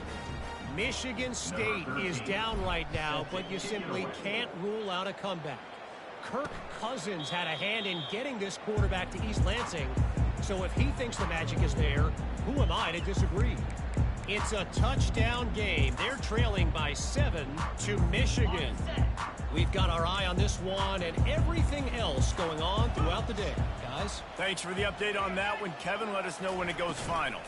Michigan State is down right now, but you simply can't rule out a comeback. Kirk Cousins had a hand in getting this quarterback to East Lansing, so if he thinks the magic is there, who am I to disagree? It's a touchdown game. They're trailing by 7 to Michigan. We've got our eye on this one and everything else going on throughout the day. Guys? Thanks for the update on that one, Kevin. Let us know when it goes final.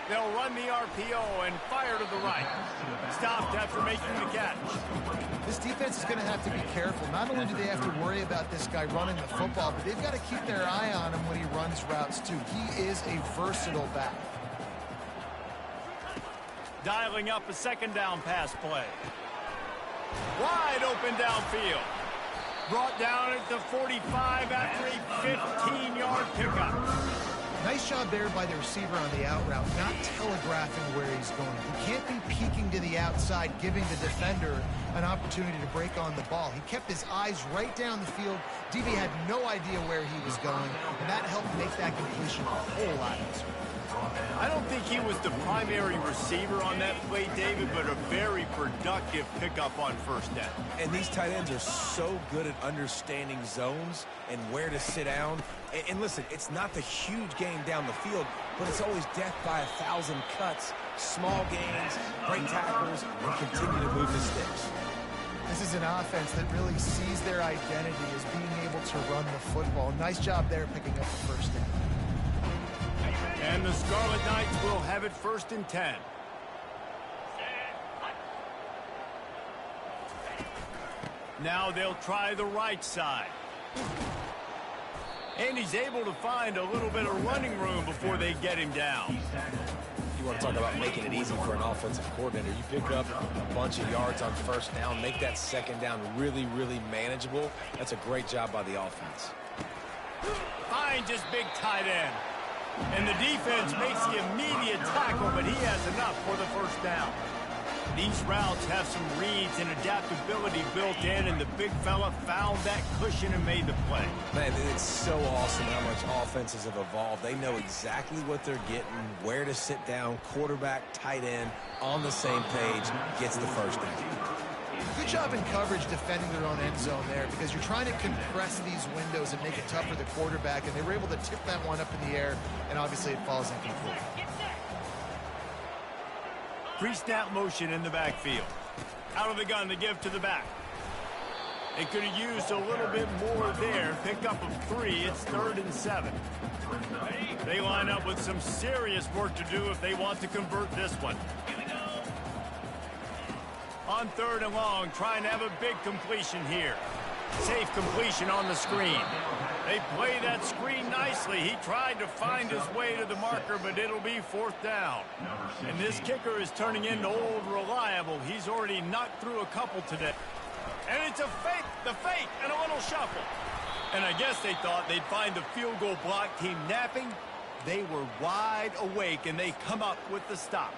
They'll run the RPO and fire to the right. Stopped after making the catch. This defense is going to have to be careful. Not only do they have to worry about this guy running the football, but they've got to keep their eye on him when he runs routes, too. He is a versatile back. Dialing up a 2nd down pass play. Wide open downfield. Brought down at the 45 after a 15-yard pickup. Nice job there by the receiver on the out route, not telegraphing where he's going. He can't be peeking to the outside, giving the defender an opportunity to break on the ball. He kept his eyes right down the field. DB had no idea where he was going, and that helped make that completion a whole lot easier. I don't think he was the primary receiver on that play, David, but a very productive pickup on first down. And these tight ends are so good at understanding zones and where to sit down. And listen, it's not the huge game down the field, but it's always death by 1,000 cuts, small gains, break tackles, and continue to move the sticks. This is an offense that really sees their identity as being able to run the football. Nice job there picking up the first down. And the Scarlet Knights will have it 1st and 10. Now they'll try the right side. And he's able to find a little bit of running room before they get him down. You want to talk about making it easy for an offensive coordinator. You pick up a bunch of yards on first down, make that second down really, really manageable. That's a great job by the offense. Finds his big tight end. And the defense makes the immediate tackle, but he has enough for the first down. These routes have some reads and adaptability built in, and the big fella found that cushion and made the play. Man, it's so awesome how much offenses have evolved. They know exactly what they're getting, where to sit down, quarterback, tight end, on the same page, gets the first down. Good job in coverage defending their own end zone there, because you're trying to compress these windows and make it tough for the quarterback, and they were able to tip that one up in the air, and obviously it falls incomplete. Pre-snap motion in the backfield. Out of the gun to give to the back. They could have used a little bit more there. Pickup of 3. It's 3rd and 7. They line up with some serious work to do if they want to convert this one. On 3rd and long, trying to have a big completion here. Safe completion on the screen. They play that screen nicely. He tried to find his way to the marker, but it'll be 4th down. And this kicker is turning into old reliable. He's already knocked through a couple today. And it's a fake, the fake, and a little shuffle. And I guess they thought they'd find the field goal block team napping. They were wide awake, and they come up with the stop.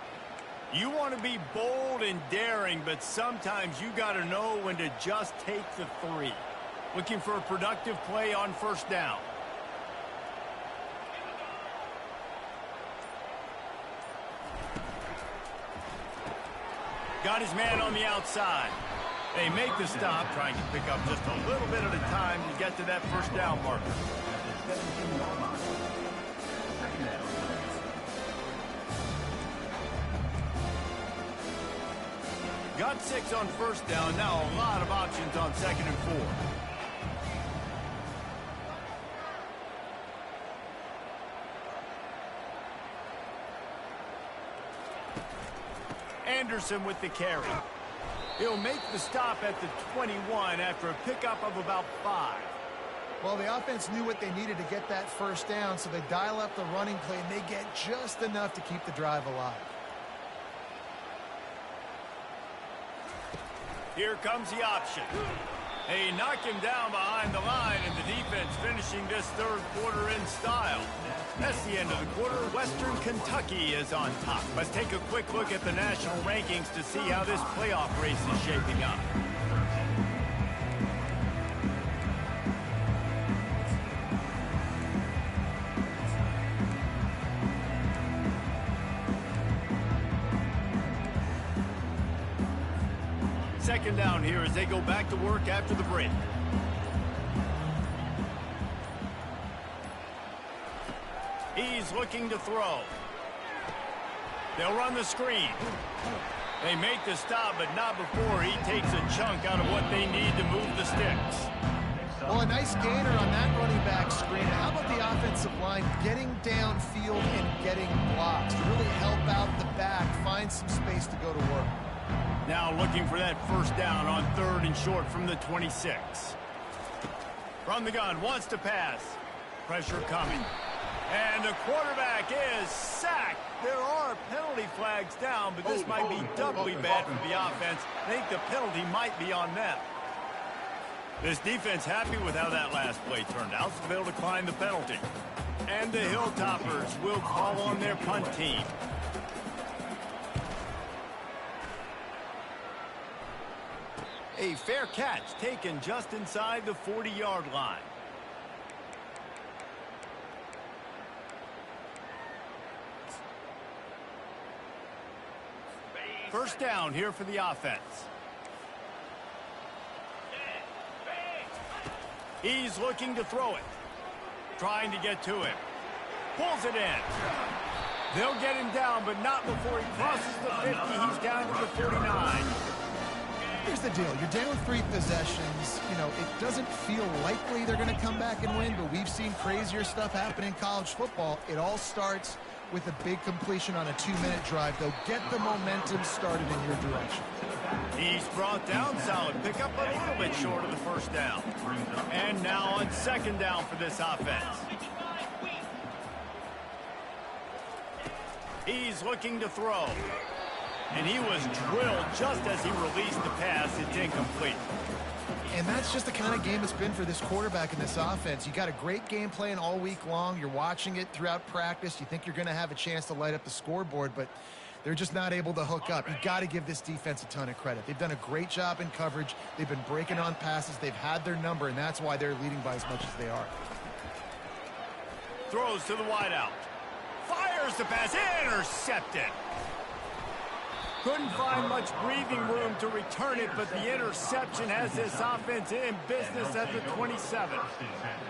You want to be bold and daring, but sometimes you got to know when to just take the 3. Looking for a productive play on first down. Got his man on the outside. They make the stop, trying to pick up just a little bit at a time to get to that first down marker. Got 6 on first down. Now a lot of options on 2nd and 4. Anderson with the carry. He'll make the stop at the 21 after a pickup of about 5. Well, the offense knew what they needed to get that first down, so they dial up the running play, and they get just enough to keep the drive alive. Here comes the option. They knock him down behind the line, and the defense finishing this 3rd quarter in style. That's the end of the quarter. Western Kentucky is on top. Let's take a quick look at the national rankings to see how this playoff race is shaping up. Second down here as they go back to work after the break. He's looking to throw. They'll run the screen. They make the stop, but not before he takes a chunk out of what they need to move the sticks. Well, a nice gainer on that running back screen. How about the offensive line getting downfield and getting blocks to really help out the back, find some space to go to work. Now looking for that first down on 3rd and short from the 26. From the gun, wants to pass. Pressure coming. And the quarterback is sacked. There are penalty flags down, but this might be doubly bad for the offense. I think the penalty might be on them. This defense happy with how that last play turned out, so they'll decline the penalty. And the Hilltoppers will call on their punt team. A fair catch taken just inside the 40-yard line. First down here for the offense. He's looking to throw it. Trying to get to him. Pulls it in. They'll get him down, but not before he crosses the 50. He's down to the 49. Here's the deal. You're down 3 possessions. You know, it doesn't feel likely they're going to come back and win, but we've seen crazier stuff happen in college football. It all starts with a big completion on a 2-minute drive. They'll get the momentum started in your direction. He's brought down solid. Pick up a little bit short of the first down. And now on second down for this offense. He's looking to throw. And he was drilled just as he released the pass. It's incomplete. And that's just the kind of game it's been for this quarterback in this offense. You got a great game plan all week long. You're watching it throughout practice. You think you're going to have a chance to light up the scoreboard, but they're just not able to hook up. You got to give this defense a ton of credit. They've done a great job in coverage. They've been breaking on passes. They've had their number, and that's why they're leading by as much as they are. Throws to the wideout. Fires the pass. Intercepted. Couldn't find much breathing room to return it, but the interception has this offense in business at the 27.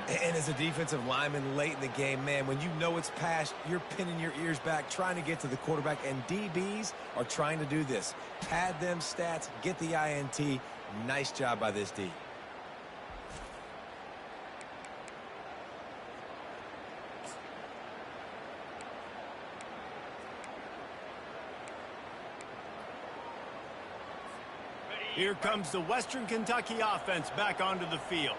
And as a defensive lineman late in the game, man, when you know it's past, you're pinning your ears back, trying to get to the quarterback, and DBs are trying to do this. Pad them stats, get the INT. Nice job by this D. Here comes the Western Kentucky offense back onto the field.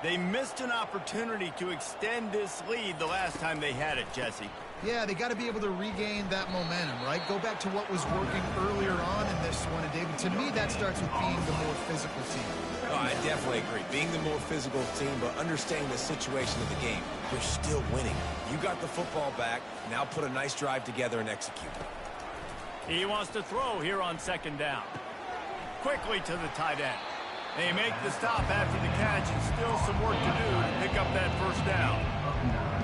They missed an opportunity to extend this lead the last time they had it, Jesse. Yeah, they got to be able to regain that momentum, right? Go back to what was working earlier on in this one. And, David, to me, that starts with being the more physical team. Oh, I definitely agree. Being the more physical team, but understanding the situation of the game. You're still winning. You got the football back. Now put a nice drive together and execute. He wants to throw here on second down. Quickly to the tight end. They make the stop after the catch, and still some work to do to pick up that first down.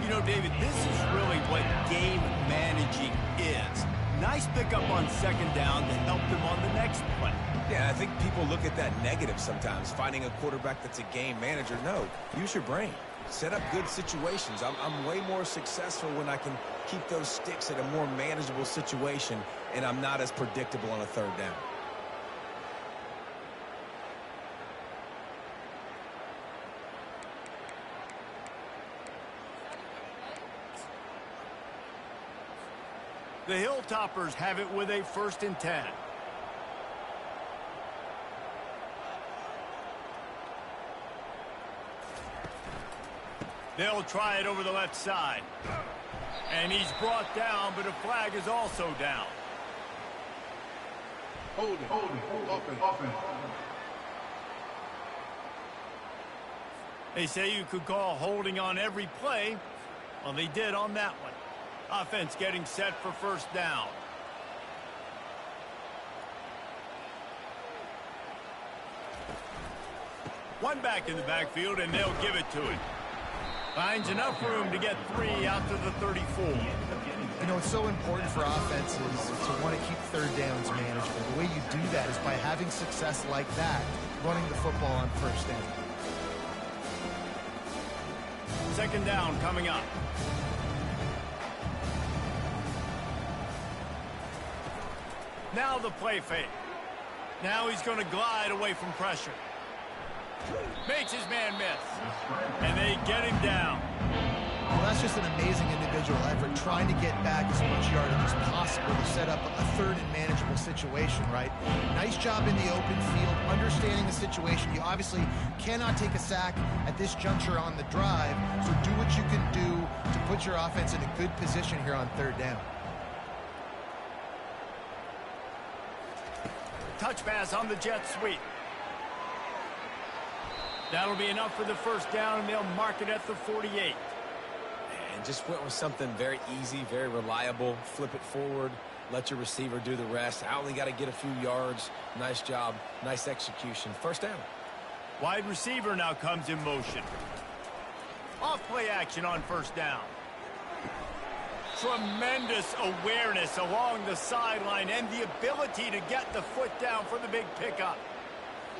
You know, David, this is really what game managing is. Nice pickup on second down to help them on the next play. Yeah, I think people look at that negative sometimes, finding a quarterback that's a game manager. No, use your brain. Set up good situations. I'm way more successful when I can keep those sticks at a more manageable situation, and I'm not as predictable on a third down. The Hilltoppers have it with a 1st and 10. They'll try it over the left side. And he's brought down, but a flag is also down. Hold it. Offense. They say you could call holding on every play. Well, they did on that one. Offense getting set for first down. One back in the backfield, and they'll give it to him. Finds enough room to get 3 out to the 34. You know, it's so important for offenses to want to keep third downs manageable. The way you do that is by having success like that, running the football on first down. Second down coming up. Now the play fake. Now he's going to glide away from pressure. Makes his man miss. And they get him down. Well, that's just an amazing individual effort, trying to get back as much yardage as possible to set up a third and manageable situation, right? Nice job in the open field, understanding the situation. You obviously cannot take a sack at this juncture on the drive, so do what you can do to put your offense in a good position here on third down. Touch pass on the jet sweep. That'll be enough for the first down, and they'll mark it at the 48. And just went with something very easy, very reliable. Flip it forward, let your receiver do the rest. I only got to get a few yards. Nice job, nice execution. First down. Wide receiver now comes in motion. Off play action on first down. Tremendous awareness along the sideline and the ability to get the foot down for the big pickup.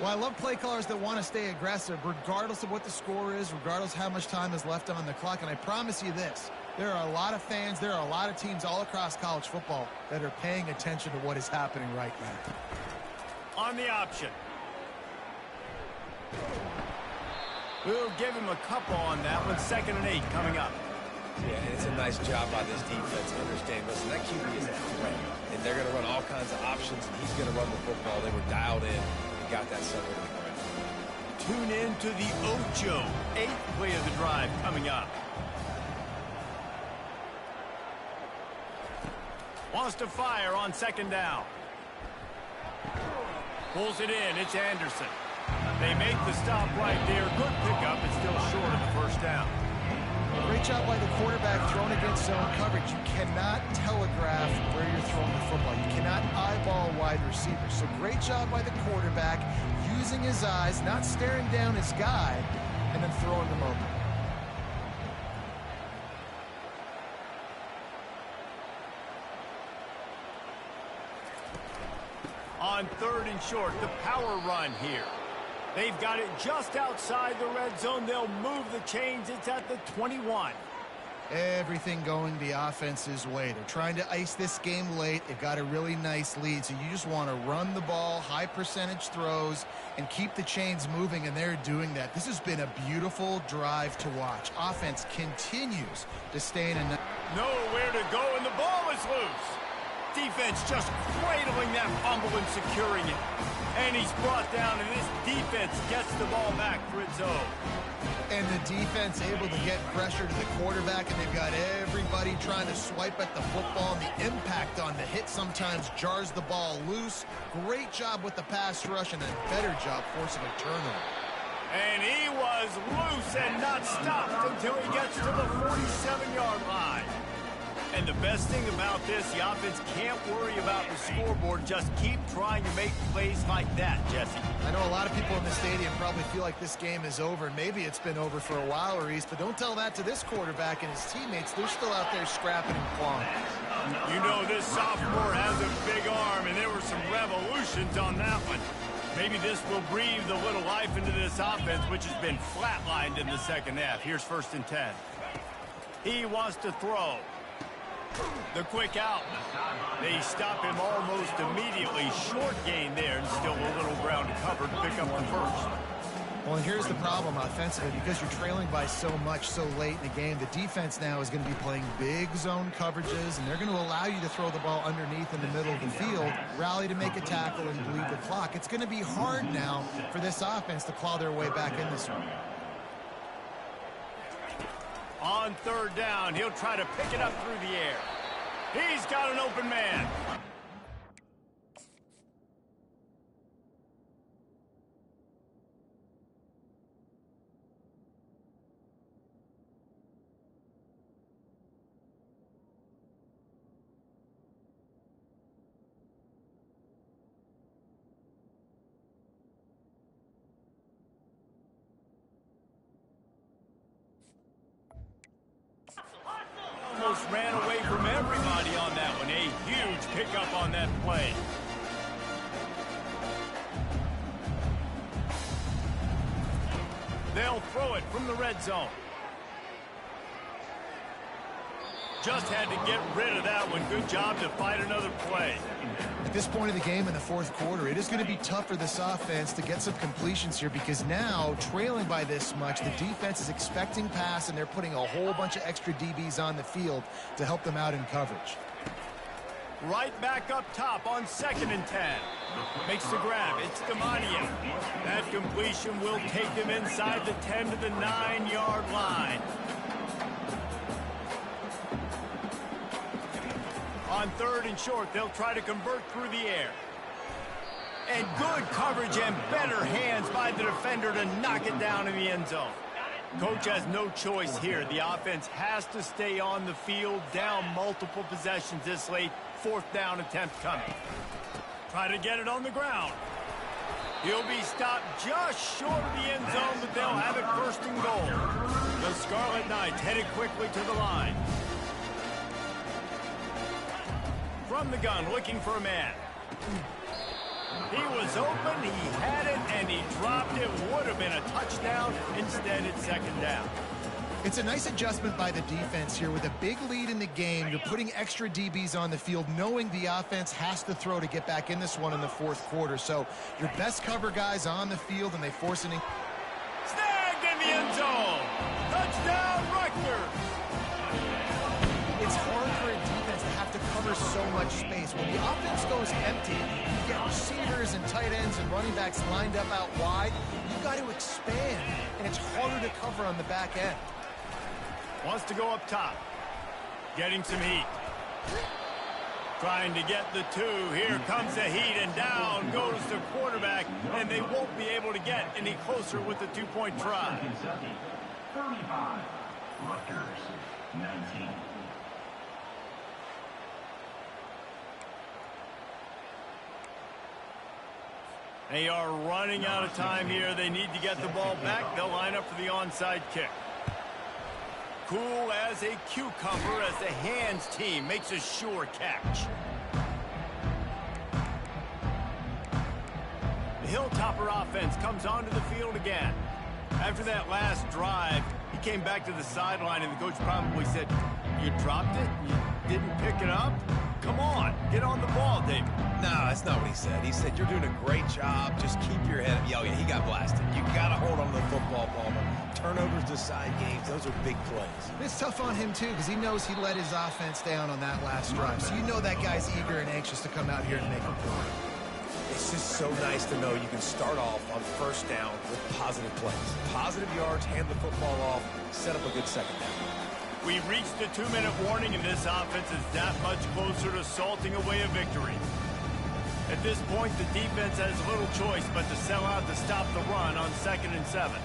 Well, I love play callers that want to stay aggressive regardless of what the score is, regardless how much time is left on the clock. And I promise you this, there are a lot of fans, there are a lot of teams all across college football that are paying attention to what is happening right now. On the option. We'll give him a couple on that one. 2nd and 8 coming up. Yeah, and it's a nice job by this defense to understand, listen, that QB is a threat, and they're going to run all kinds of options, and he's going to run the football. They were dialed in and got that settled in the ground. Tune in to the Ocho. 8th play of the drive coming up. Wants to fire on 2nd down. Pulls it in. It's Anderson. They make the stop right there. Good pickup. It's still short of the first down. Great job by the quarterback thrown against zone coverage. You cannot telegraph where you're throwing the football. You cannot eyeball wide receivers. So great job by the quarterback using his eyes, not staring down his guy, and then throwing them open. On 3rd and short, the power run here. They've got it just outside the red zone. They'll move the chains. It's at the 21. Everything going the offense's way. They're trying to ice this game late. They've got a really nice lead, so you just want to run the ball, high percentage throws, and keep the chains moving, and they're doing that. This has been a beautiful drive to watch. Offense continues to stay in a... Nowhere to go, and the ball is loose. Defense just cradling that fumble and securing it. And he's brought down, and this defense gets the ball back for its own. And the defense able to get pressure to the quarterback, and they've got everybody trying to swipe at the football, and the impact on the hit sometimes jars the ball loose. Great job with the pass rush, and a better job forcing a turnover. And he was loose and not stopped until he gets to the 47-yard line. And the best thing about this, the offense can't worry about the scoreboard. Just keep trying to make plays like that, Jesse. I know a lot of people in the stadium probably feel like this game is over. Maybe it's been over for a while, Reese, but don't tell that to this quarterback and his teammates. They're still out there scrapping and clawing. You know, this sophomore has a big arm, and there were some revolutions on that one. Maybe this will breathe a little life into this offense, which has been flatlined in the second half. Here's 1st and 10. He wants to throw. The quick out. They stop him almost immediately. Short gain there, and still a little ground to cover to pick up the first. Well, and here's the problem offensively. Because you're trailing by so much so late in the game, the defense now is going to be playing big zone coverages, and they're going to allow you to throw the ball underneath in the middle of the field, rally to make a tackle, and bleed the clock. It's going to be hard now for this offense to claw their way back in this one. On 3rd down, he'll try to pick it up through the air. He's got an open man. Almost ran away from everybody on that one. A huge pickup on that play. They'll throw it from the red zone. Just had to get rid of that one. Good job to fight another play. At this point of the game in the fourth quarter, it is going to be tough for this offense to get some completions here because now, trailing by this much, the defense is expecting pass, and they're putting a whole bunch of extra DBs on the field to help them out in coverage. Right back up top on 2nd and 10. Makes the grab. It's Demania. That completion will take them inside the 10 to the 9-yard line. On 3rd and short, they'll try to convert through the air. And good coverage and better hands by the defender to knock it down in the end zone. Coach has no choice here. The offense has to stay on the field, down multiple possessions this late. 4th down attempt coming. Try to get it on the ground. He'll be stopped just short of the end zone, but they'll have it 1st and goal. The Scarlet Knights headed quickly to the line. From the gun, looking for a man. He was open, he had it, and he dropped it. Would have been a touchdown. Instead, it's 2nd down. It's a nice adjustment by the defense here. With a big lead in the game, you're putting extra DBs on the field, knowing the offense has to throw to get back in this one in the 4th quarter. So your best cover guys on the field, and they force it in. Snagged in the end zone. Touchdown, Rutgers. It's hard for a defense to have to cover so much space. When the offense goes empty, you get receivers and tight ends and running backs lined up out wide. You've got to expand, and it's harder to cover on the back end. Wants to go up top. Getting some heat. Trying to get the 2. Here comes the heat, and down goes the quarterback, and they won't be able to get any closer with the 2-point try. Kentucky, 35. Rutgers, 19. They are running out of time here. They need to get the ball back. They'll line up for the onside kick. Cool as a cucumber as the hands team makes a sure catch. The Hilltopper offense comes onto the field again. After that last drive, he came back to the sideline, and the coach probably said, "You dropped it? You didn't pick it up? Come on, get on the ball, David." No, that's not what he said. He said, "You're doing a great job. Just keep your head up." Oh, yeah, he got blasted. You got to hold on to the football, Palmer. Turnovers decide games. Those are big plays. It's tough on him, too, because he knows he let his offense down on that last drive. So you know that guy's eager and anxious to come out here and make a play. It's just so nice to know you can start off on 1st down with positive plays. Positive yards, hand the football off, set up a good 2nd down. We reached the 2-minute warning, and this offense is that much closer to salting away a victory. At this point, the defense has little choice but to sell out to stop the run on 2nd and 7.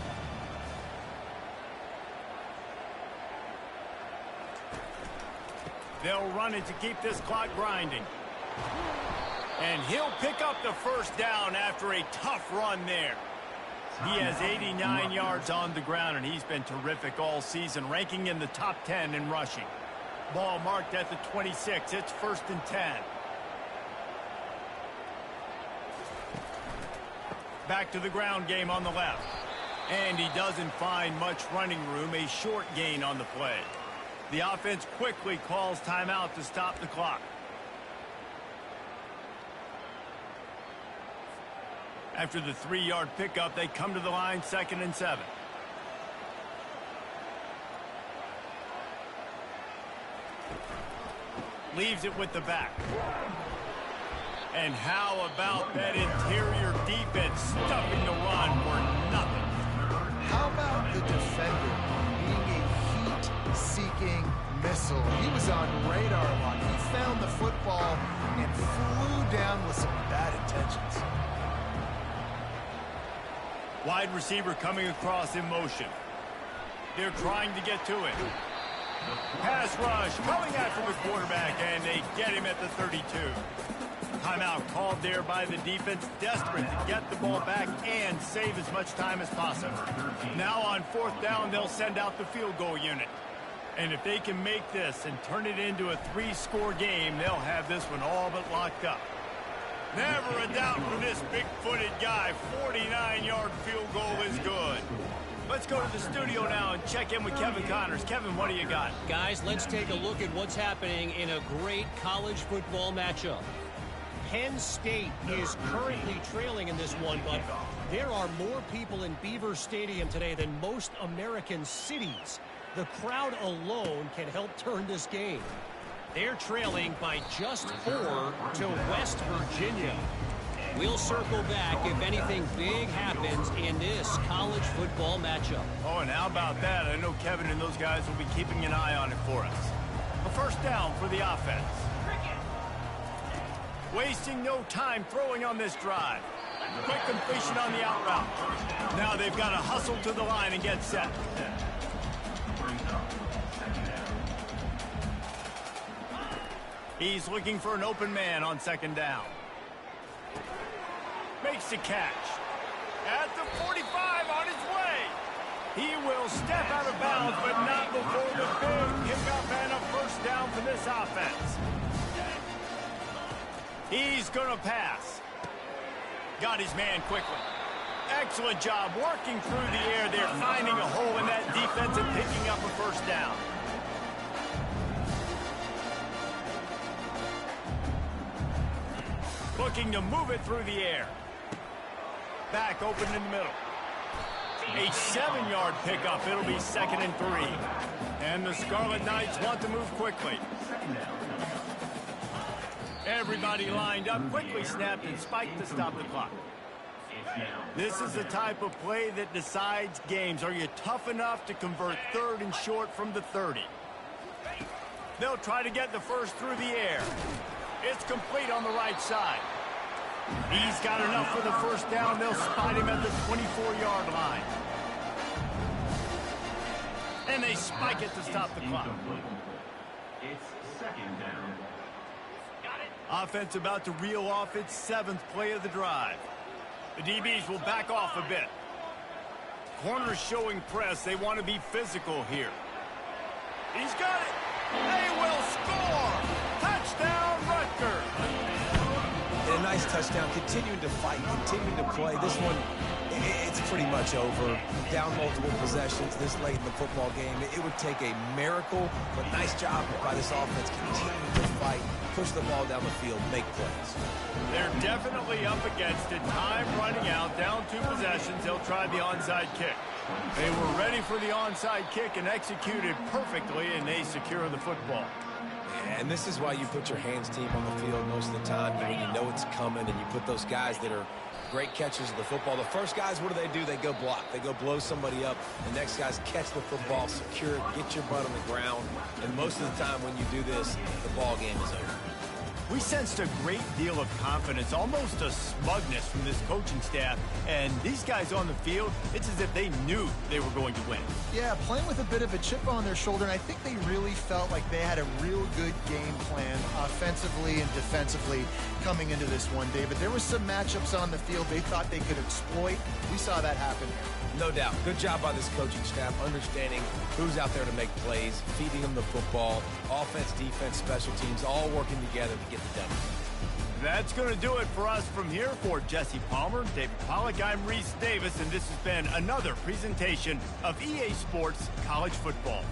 They'll run it to keep this clock grinding. And he'll pick up the 1st down after a tough run there. He has 89 yards on the ground, and he's been terrific all season, ranking in the top 10 in rushing. Ball marked at the 26. It's 1st and 10. Back to the ground game on the left. And he doesn't find much running room, a short gain on the play. The offense quickly calls timeout to stop the clock. After the 3-yard pickup, they come to the line 2nd and 7. Leaves it with the back. And how about that interior defense stuffing the run for nothing? How about the defender being a heat-seeking missile? He was on radar lock. He found the football and flew down with some bad intentions. Wide receiver coming across in motion. They're trying to get to it. Pass rush coming after the quarterback, and they get him at the 32. Timeout called there by the defense, desperate to get the ball back and save as much time as possible. Now on 4th down, they'll send out the field goal unit. And if they can make this and turn it into a 3-score game, they'll have this one all but locked up. Never a doubt for this big-footed guy. 49-yard field goal is good. Let's go to the studio now and check in with Kevin Connors. Kevin, what do you got? Guys, let's take a look at what's happening in a great college football matchup. Penn State is currently trailing in this one, but there are more people in Beaver Stadium today than most American cities. The crowd alone can help turn this game. They're trailing by just 4 to West Virginia. We'll circle back if anything big happens in this college football matchup. Oh, and how about that? I know Kevin and those guys will be keeping an eye on it for us. A first down for the offense. Wasting no time throwing on this drive. Quick completion on the out route. Now they've got to hustle to the line and get set. He's looking for an open man on second down. Makes the catch. At the 45 on his way. He will step out of bounds, but not before the big pickup and a first down for this offense. He's going to pass. Got his man quickly. Excellent job working through the air. They're finding a hole in that defense and picking up a first down. Looking to move it through the air. Back open in the middle. A 7-yard pickup. It'll be 2nd and 3. And the Scarlet Knights want to move quickly. Everybody lined up, quickly snapped and spiked to stop the clock. This is the type of play that decides games. Are you tough enough to convert 3rd and short from the 30? They'll try to get the first through the air. It's complete on the right side. He's got enough for the first down. They'll spot him at the 24-yard line. And they spike it to stop the clock. It's 2nd down. Offense about to reel off its 7th play of the drive. The DBs will back off a bit. Corners showing press. They want to be physical here. He's got it. They will score. Touchdown, Rutgers. And a nice touchdown, continuing to fight, continuing to play. This one, it's pretty much over. Down multiple possessions this late in the football game. It would take a miracle, but nice job by this offense continuing to fight, push the ball down the field, make plays. They're definitely up against it. Time running out, down 2 possessions. They'll try the onside kick. They were ready for the onside kick and executed perfectly, and they secure the football. And this is why you put your hands team on the field most of the time, when you know it's coming, and you put those guys that are great catchers of the football. The first guys, what do? They go block. They go blow somebody up. The next guys catch the football, secure it, get your butt on the ground. And most of the time when you do this, the ball game is over. We sensed a great deal of confidence, almost a smugness from this coaching staff. And these guys on the field, it's as if they knew they were going to win. Yeah, playing with a bit of a chip on their shoulder, and I think they really felt like they had a real good game plan offensively and defensively coming into this one, David. There were some matchups on the field they thought they could exploit. We saw that happen. No doubt. Good job by this coaching staff, understanding who's out there to make plays, feeding them the football, offense, defense, special teams, all working together to get the W. That's going to do it for us from here. For Jesse Palmer, David Pollack, I'm Reese Davis, and this has been another presentation of EA Sports College Football.